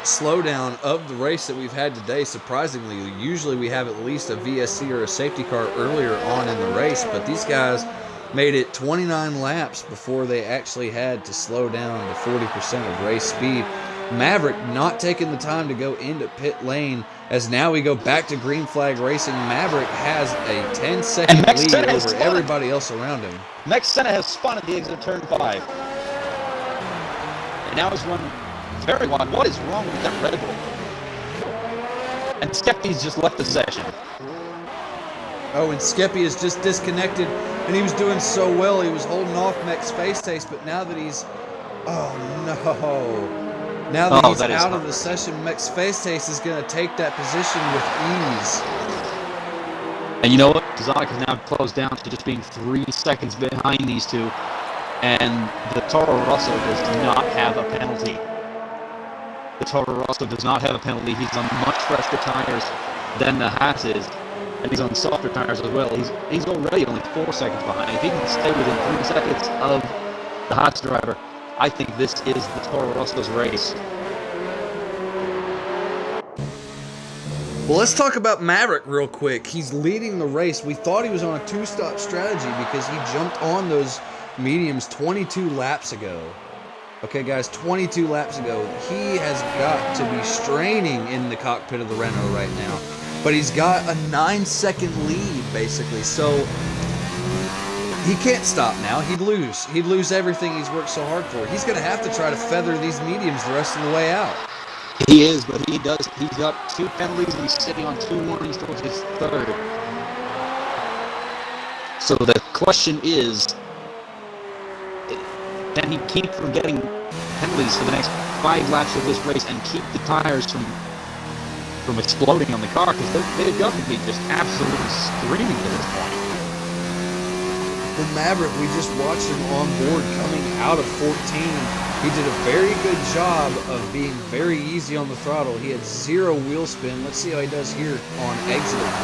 slowdown of the race that we've had today. Surprisingly, usually we have at least a VSC or a safety car earlier on in the race, but these guys made it 29 laps before they actually had to slow down to 40% of race speed. Maverick not taking the time to go into pit lane, as now we go back to green flag racing. Maverick has a 10-second lead over everybody else around him. Max Senna has spun at the exit of turn 5. And now he's run very wide. What is wrong with that Red Bull? And Skeppy's just left the session. Oh, and Skeppy is just disconnected, and he was doing so well. He was holding off Mech's face taste, but now that he's... Oh, no. Now that he's out of the session, Mech's face taste is going to take that position with ease. And you know what? Exotic has now closed down to just being 3 seconds behind these two. And the Toro Rosso does not have a penalty. The Toro Rosso does not have a penalty. He's on much fresher tires than the Haas is. And he's on softer tires as well. He's already only 4 seconds behind. If he can stay within 3 seconds of the Haas driver, I think this is the Toro Rosso's race. Well, let's talk about Maverick real quick. He's leading the race. We thought he was on a 2-stop strategy because he jumped on those mediums 22 laps ago. Okay, guys, 22 laps ago. He has got to be straining in the cockpit of the Renault right now. But he's got a 9-second lead, basically. So he can't stop now. He'd lose. He'd lose everything he's worked so hard for. He's going to have to try to feather these mediums the rest of the way out. He is, but he does. He's got 2 penalties and he's sitting on 2 warnings towards his 3rd. So the question is, can he keep from getting penalties for the next 5 laps of this race and keep the tires from exploding on the car? Because they've got to be just absolutely screaming at this point. For Maverick, we just watched him on board coming out of 14. He did a very good job of being very easy on the throttle. He had 0 wheel spin. Let's see how he does here on exit of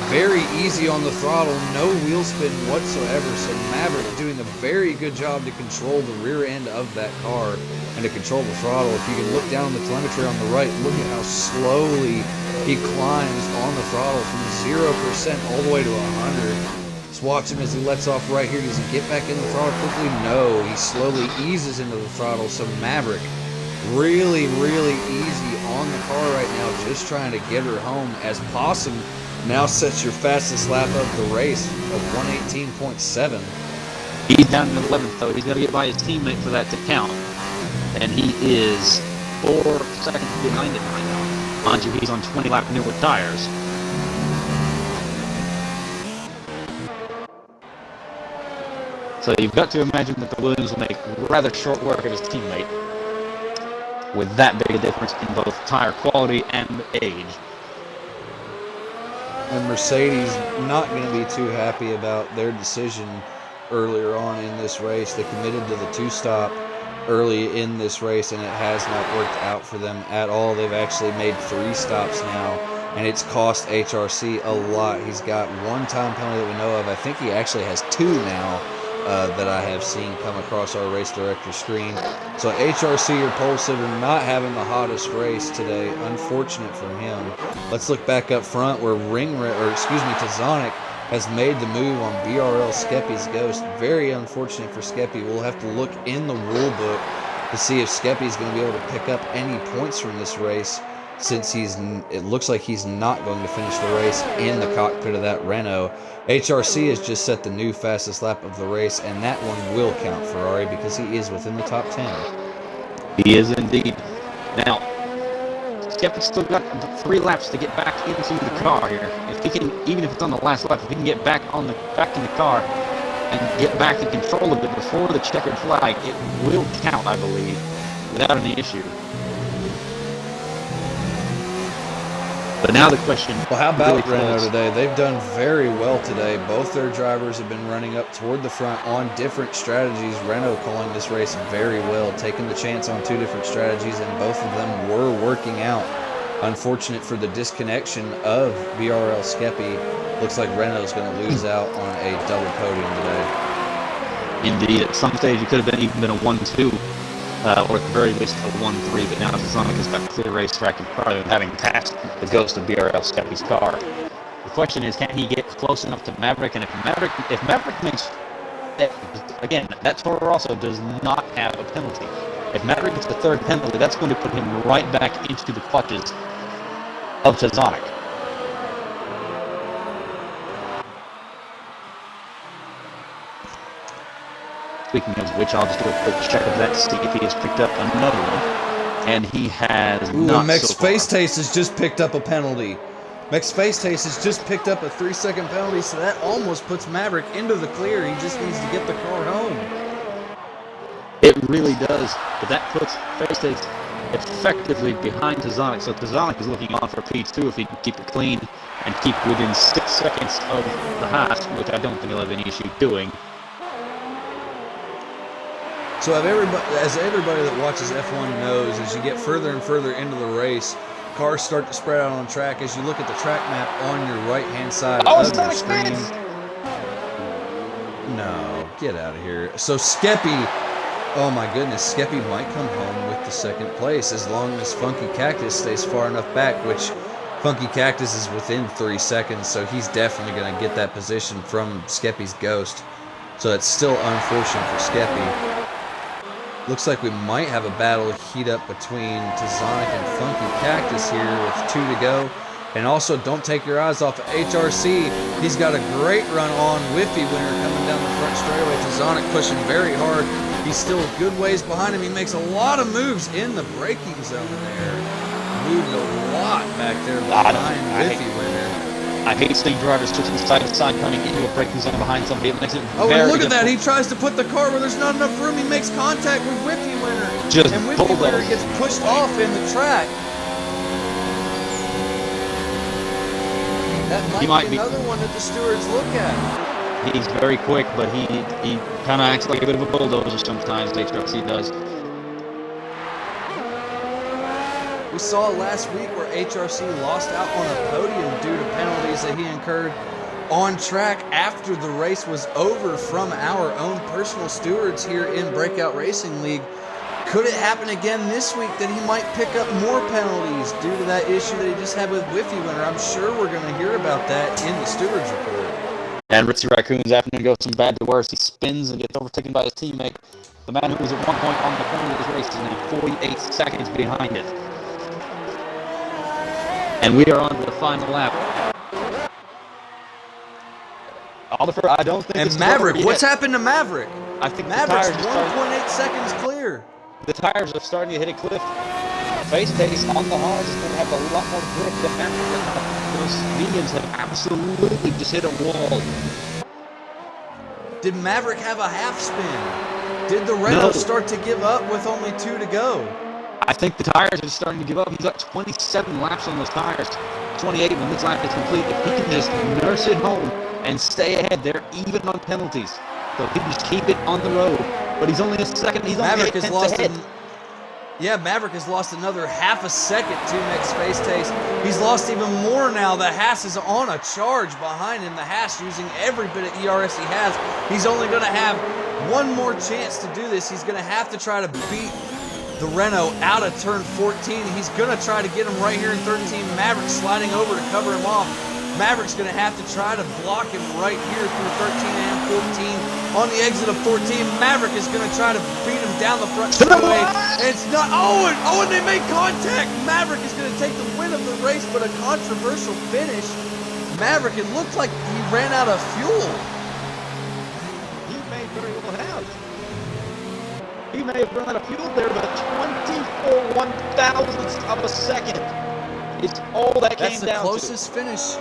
1. Very easy on the throttle, no wheel spin whatsoever. So Maverick doing a very good job to control the rear end of that car and to control the throttle. If you can look down on the telemetry on the right, look at how slowly he climbs on the throttle from 0% all the way to 100. Watch him as he lets off right here. Does he get back in the throttle quickly? No. He slowly eases into the throttle. So Maverick really, really easy on the car right now, just trying to get her home. As Possum now sets your fastest lap of the race of 118.7. He's down in 11th, though. He's got to get by his teammate for that to count. And he is 4 seconds behind him right now. Mind you, he's on 20-lap newer tires. So you've got to imagine that the Williams will make rather short work of his teammate with that big a difference in both tire quality and age. And Mercedes not going to be too happy about their decision earlier on in this race. They committed to the 2-stop early in this race, and it has not worked out for them at all. They've actually made 3 stops now, and it's cost HRC a lot. He's got 1 time penalty that we know of. I think he actually has 2 now that I have seen come across our race director screen. So HRC or pole sitter not having the hottest race today. Unfortunate for him. Let's look back up front where Tazonic has made the move on BRL Skeppy's Ghost. Very unfortunate for Skeppy. We'll have to look in the rule book to see if Skeppy's going to be able to pick up any points from this race, since it looks like he's not going to finish the race in the cockpit of that Renault. HRC has just set the new fastest lap of the race, and that one will count for Ari because he is within the top 10. He is indeed. Now, Skeppy's still got 3 laps to get back into the car here. If he can, even if it's on the last lap, if he can get back in the car and get back in control of it before the checkered flag, it will count, I believe, without any issue. But now the question... Well, how about Renault today? They've done very well today. Both their drivers have been running up toward the front on different strategies. Renault calling this race very well, taking the chance on 2 different strategies, and both of them were working out. Unfortunate for the disconnection of BRL Skeppy. Looks like Renault's going to lose out on a double podium today. Indeed, at some stage it could have even been a 1-2. Or at the very least a 1-3, but now Tazonic has got clear racetrack in front of him, having passed the ghost of BRL Skeppy's car. The question is, can he get close enough to Maverick? And if Maverick makes, again, that Toro Rosso does not have a penalty. If Maverick gets the 3rd penalty, that's going to put him right back into the clutches of Tazonic. Speaking of which, I'll just do a quick check of that to see if he has picked up another one. And he has not Mex so far. Space Taste has just picked up a penalty. Mex Space Taste has just picked up a 3-second penalty, so that almost puts Maverick into the clear. He just needs to get the car home. It really does. But that puts Space Taste effectively behind Tazonic. So Tazonic is looking on for P2 if he can keep it clean and keep within 6 seconds of the Haas, which I don't think he'll have any issue doing. So as everybody that watches F1 knows, as you get further and further into the race, cars start to spread out on track. As you look at the track map on your right-hand side of your screen. No, get out of here. So Skeppy, oh my goodness, Skeppy might come home with the 2nd place as long as Funky Cactus stays far enough back, which Funky Cactus is within 3 seconds, so he's definitely going to get that position from Skeppy's Ghost. So it's still unfortunate for Skeppy. Looks like we might have a battle heat up between Tazonic and Funky Cactus here with 2 to go. And also, don't take your eyes off of HRC. He's got a great run on. Whiffy winner coming down the front straightaway. Tazonic pushing very hard. He's still a good ways behind him. He makes a lot of moves in the braking zone there. Moved a lot back there behind Whiffy winner. I hate seeing drivers switching side to side coming into a braking zone behind somebody. It makes it and very look at that. difficult. He tries to put the car where there's not enough room. He makes contact with Whiffy winner. And Whiffy bulldoze. winner gets pushed off in the track. That might be another one that the stewards look at. He's very quick, but he kind of acts like a bit of a bulldozer sometimes, HRC does. We saw last week where HRC lost out on a podium due to penalties that he incurred on track after the race was over from our own personal stewards here in Breakout Racing League. Could it happen again this week that he might pick up more penalties due to that issue that he just had with Whiffy winner? I'm sure we're going to hear about that in the stewards report. And Ritzy Raccoon's afternoon goes from bad to worse. He spins and gets overtaken by his teammate. The man who was at one point on the corner of this race is now 48 seconds behind it. And we are on to the final lap. Oliver, I don't think And Maverick, what's happened to Maverick? I think Maverick's 1.8 seconds clear. The tires are starting to hit a cliff. Face pace on the hard is going to have a lot more grip than Maverick. Those mediums have absolutely just hit a wall. Did Maverick have a half spin? Did the Renault start to give up with only 2 to go? I think the tires are starting to give up. He's got 27 laps on those tires. 28 when this lap is complete. If he can just nurse it home and stay ahead, they're even on penalties. So if he can just keep it on the road But he's only a second. He's only Maverick 8 has tenths lost ahead. Maverick has lost another half a second to Max Face Taste. He's lost even more now. The Haas is on a charge behind him. The Haas using every bit of ERS he has. He's only going to have one more chance to do this. He's going to have to try to beat the Renault out of turn 14. He's going to try to get him right here in 13. Maverick sliding over to cover him off. Maverick's going to have to try to block him right here through 13 and 14. On the exit of 14, Maverick is going to try to beat him down the front straightaway. And it's not. And they make contact. Maverick is going to take the win of the race, but a controversial finish. Maverick, it looked like he ran out of fuel. He may very well have. He may have run out of fuel there, but 24 one-thousandths of a second is all that came down to. That's the closest finish.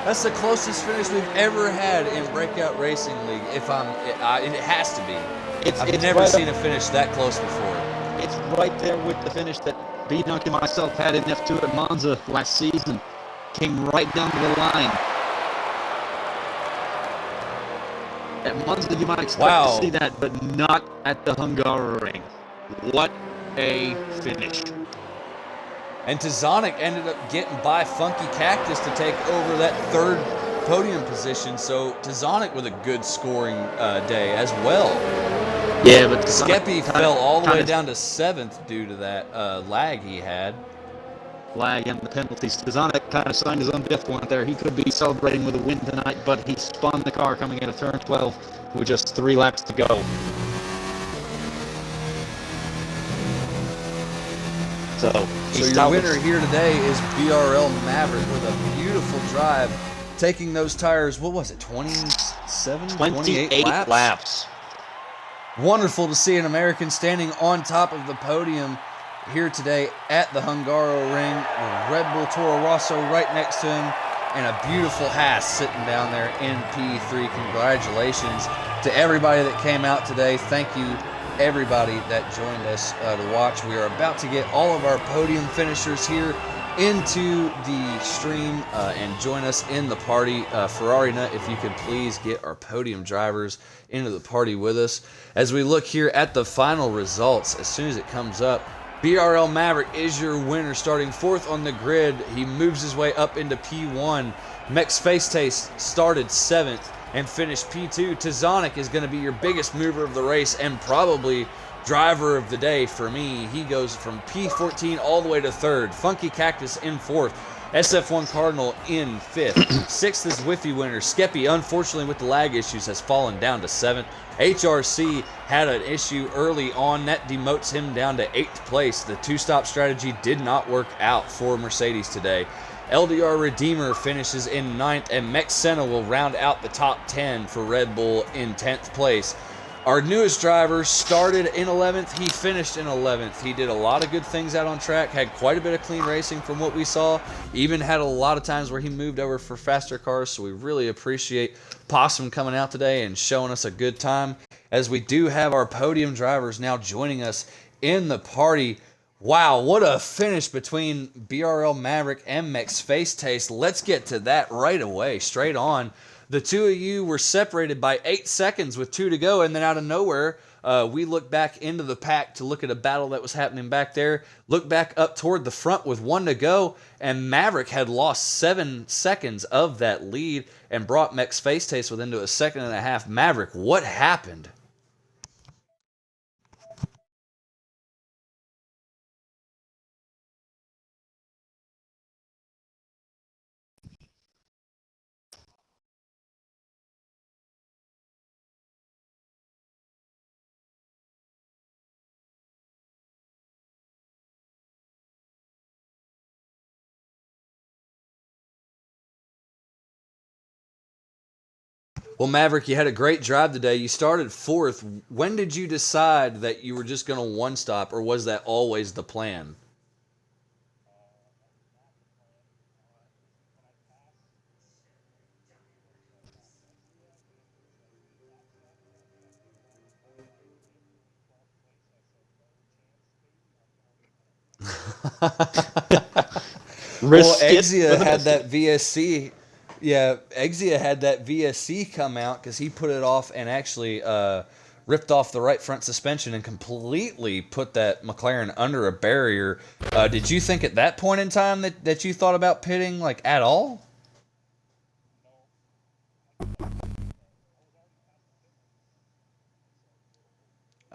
That's the closest finish we've ever had in Breakout Racing League. It has to be. I've never seen a finish that close before. It's right there with the finish that B-Dunk and myself had in F2 at Monza last season. Came right down to the line. At Monza, you might expect to see that, but not at the Hungary. What a finish. And Tazonic ended up getting by Funky Cactus to take over that third podium position. So Tazonic with a good scoring day as well. Yeah, but Skeppy fell all the way down to 7th due to that lag he had. Lag and the penalties. Tazonic kind of signed his own death warrant there. He could be celebrating with a win tonight, but he spun the car coming out of turn 12 with just 3 laps to go. So your winner here today is BRL Maverick with a beautiful drive, taking those tires, what was it, 28 laps? Wonderful to see an American standing on top of the podium here today at the Hungaroring, with Red Bull Toro Rosso right next to him, and a beautiful Haas sitting down there in P3. Congratulations to everybody that came out today. Thank you everybody that joined us to watch. We are about to get all of our podium finishers here into the stream and join us in the party. Ferrari Nut, if you could please get our podium drivers into the party with us. As we look here at the final results, as soon as it comes up, BRL Maverick is your winner, starting 4th on the grid. He moves his way up into P1. Mex Face Taste started 7th and finished P2. Tazonic is going to be your biggest mover of the race and probably driver of the day for me. He goes from P14 all the way to 3rd. Funky Cactus in 4th. SF1 Cardinal in 5th. 6th is Whiffy winner. Skeppy, unfortunately with the lag issues, has fallen down to 7th. HRC had an issue early on that demotes him down to 8th place. The 2-stop strategy did not work out for Mercedes today. LDR Redeemer finishes in 9th, and Mex Senna will round out the top 10 for Red Bull in 10th place. Our newest driver started in 11th. He finished in 11th. He did a lot of good things out on track, had quite a bit of clean racing from what we saw, even had a lot of times where he moved over for faster cars, so we really appreciate Possum coming out today and showing us a good time, as we do have our podium drivers now joining us in the party. Wow, what a finish between BRL Maverick and Mex Face Taste. Let's get to that right away, straight on. The two of you were separated by 8 seconds with 2 to go, and then out of nowhere, we looked back into the pack to look at a battle that was happening back there. Looked back up toward the front with 1 to go, and Maverick had lost 7 seconds of that lead and brought Mex Face Taste within to a 1.5 seconds. Maverick, what happened? Well, Maverick, you had a great drive today. You started 4th. When did you decide that you were just going to one-stop, or was that always the plan? Well, Exia had that VSC. Yeah, Exia had that VSC come out because he put it off and actually ripped off the right front suspension and completely put that McLaren under a barrier. Did you think at that point in time that you thought about pitting, like, at all?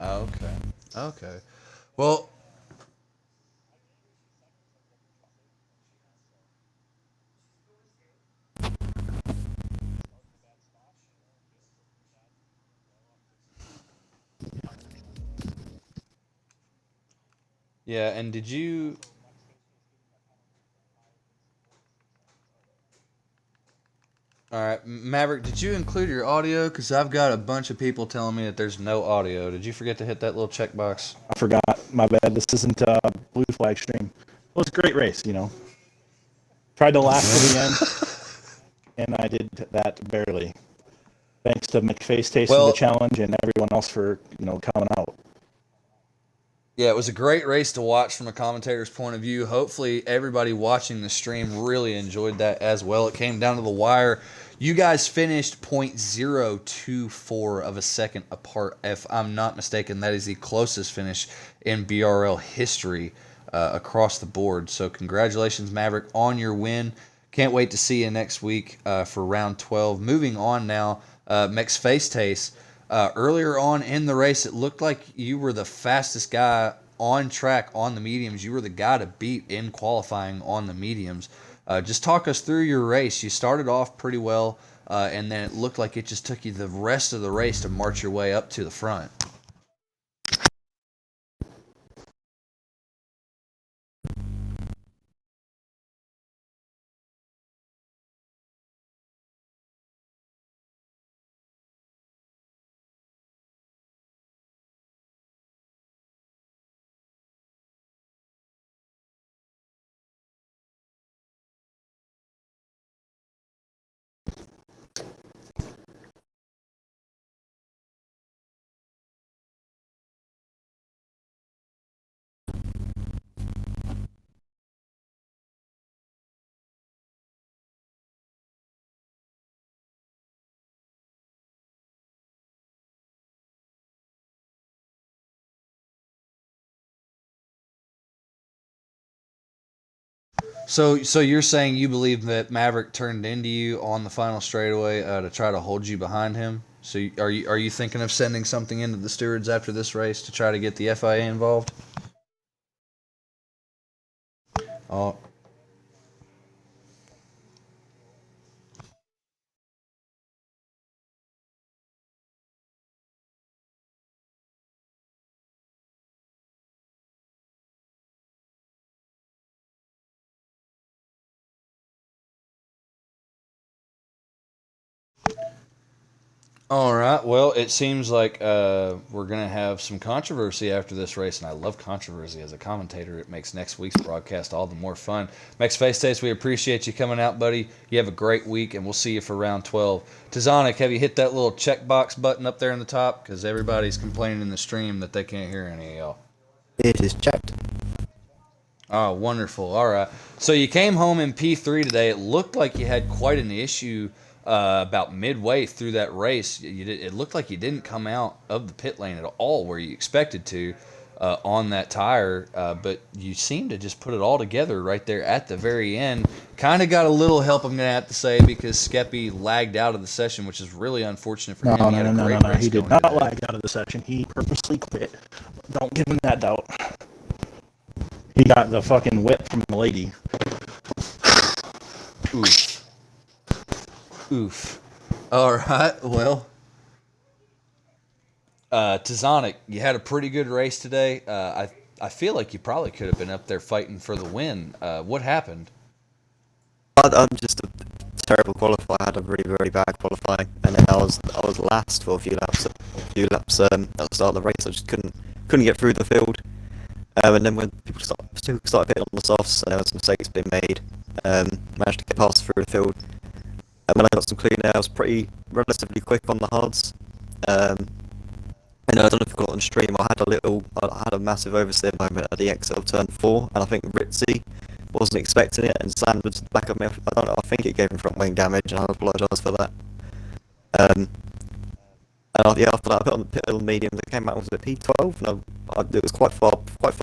Okay. Okay. Well, yeah, and did you? All right, Maverick, did you include your audio? Because I've got a bunch of people telling me that there's no audio. Did you forget to hit that little checkbox? I forgot. My bad. This isn't Blue Flag Stream. Well, it's a great race, you know. Tried to last to the end, and I did that barely. Thanks to McFace Taste for the Well, challenge and everyone else for, coming out. yeah, it was a great race to watch from a commentator's point of view. Hopefully, everybody watching the stream really enjoyed that as well. It came down to the wire. You guys finished .024 of a second apart. If I'm not mistaken, that is the closest finish in BRL history across the board. So, congratulations, Maverick, on your win. Can't wait to see you next week for round 12. Moving on now, Mex Face Taste. Earlier on in the race, it looked like you were the fastest guy on track on the mediums. You were the guy to beat in qualifying on the mediums. Just talk us through your race. You started off pretty well, and then it looked like it just took you the rest of the race to march your way up to the front. So you're saying you believe that Maverick turned into you on the final straightaway to try to hold you behind him? So are you thinking of sending something into the stewards after this race to try to get the FIA involved? Oh, all right. Well, it seems like we're going to have some controversy after this race, and I love controversy as a commentator. It makes next week's broadcast all the more fun. Max Face Taste, we appreciate you coming out, buddy. You have a great week, and we'll see you for round 12. Tazonic, have you hit that little checkbox button up there in the top? Because everybody's complaining in the stream that they can't hear any of y'all. It is checked. Oh, wonderful. All right. So you came home in P3 today. It looked like you had quite an issue about midway through that race. It looked like you didn't come out of the pit lane at all where you expected to on that tire, but you seemed to just put it all together right there at the very end. Kind of got a little help, I'm going to have to say, because Skeppy lagged out of the session, which is really unfortunate for No, him. no, He had no, a no, great no, no. race He did going not into lag out of the session. He purposely quit. Don't give him that doubt. He got the fucking whip from the lady. Oof. Oof. All right. Well, Tazonic, you had a pretty good race today. I feel like you probably could have been up there fighting for the win. What happened? I'm just a terrible qualifier. I had a really, very bad qualifying, and then I was last for a few laps. At the start of the race, I just couldn't get through the field. And then when people started hitting on the softs, and there was some mistakes being made, managed to get past through the field. And when I got some clean air, I was relatively quick on the hards. And I don't know if you got it on stream. I had a massive oversteer moment at the exit of turn 4, and I think Ritzy wasn't expecting it, and slammed back at me. I don't know. I think it gave him front wing damage, and I apologise for that. Um, And yeah, after that, I put on the pit medium that came out was a P12, and it was quite far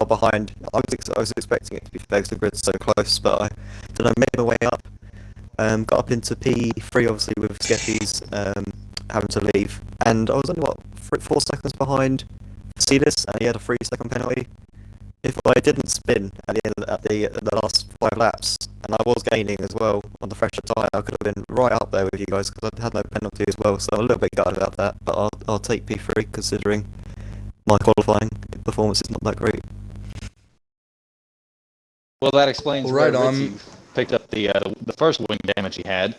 behind. I was expecting it to be fair because the grid's so close, but I don't know, made my way up. Got up into P3 obviously with Skeffy's having to leave, and I was only 4 seconds behind Celis, and he had a 3-second penalty. If I didn't spin at the end of the last 5 laps, and I was gaining as well on the fresher tyre, I could have been right up there with you guys because I had no penalty as well. So I'm a little bit gutted about that, but I'll take P3 considering my qualifying performance is not that great. Well, that explains Well, where right on. Ritzy picked up the first wing damage he had.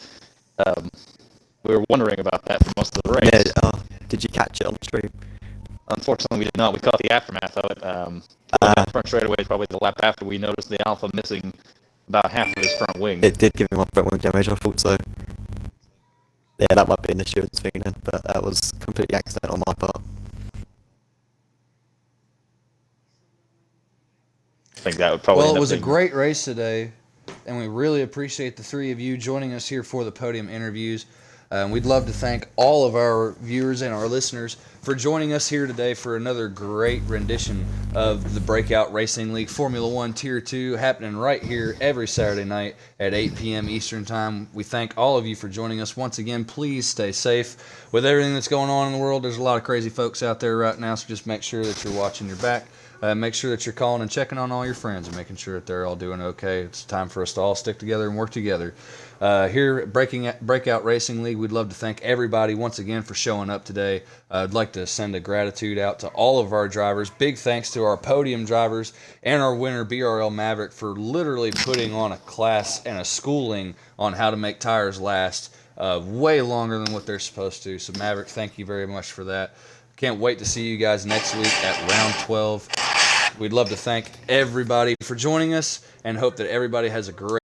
We were wondering about that for most of the race. Yeah, did you catch it on the stream? Unfortunately, we did not. We caught the aftermath of it. Front straightaway is probably the lap after we noticed the Alpha missing about half of his front wing. It did give him my front wing damage, I thought so. Yeah, that might be an insurance thing then, but that was completely accidental on my part. I think that would probably Well, end it up was a being- great race today, and we really appreciate the 3 of you joining us here for the podium interviews. We'd love to thank all of our viewers and our listeners for joining us here today for another great rendition of the Breakout Racing League Formula 1 Tier 2 happening right here every Saturday night at 8 p.m. Eastern Time. We thank all of you for joining us once again. Please stay safe. With everything that's going on in the world, there's a lot of crazy folks out there right now, so just make sure that you're watching your back. Make sure that you're calling and checking on all your friends and making sure that they're all doing okay. It's time for us to all stick together and work together. Here at Breakout Racing League, we'd love to thank everybody once again for showing up today. I'd like to send a gratitude out to all of our drivers. Big thanks to our podium drivers and our winner, BRL Maverick, for literally putting on a class and a schooling on how to make tires last way longer than what they're supposed to. So, Maverick, thank you very much for that. Can't wait to see you guys next week at round 12. We'd love to thank everybody for joining us and hope that everybody has a great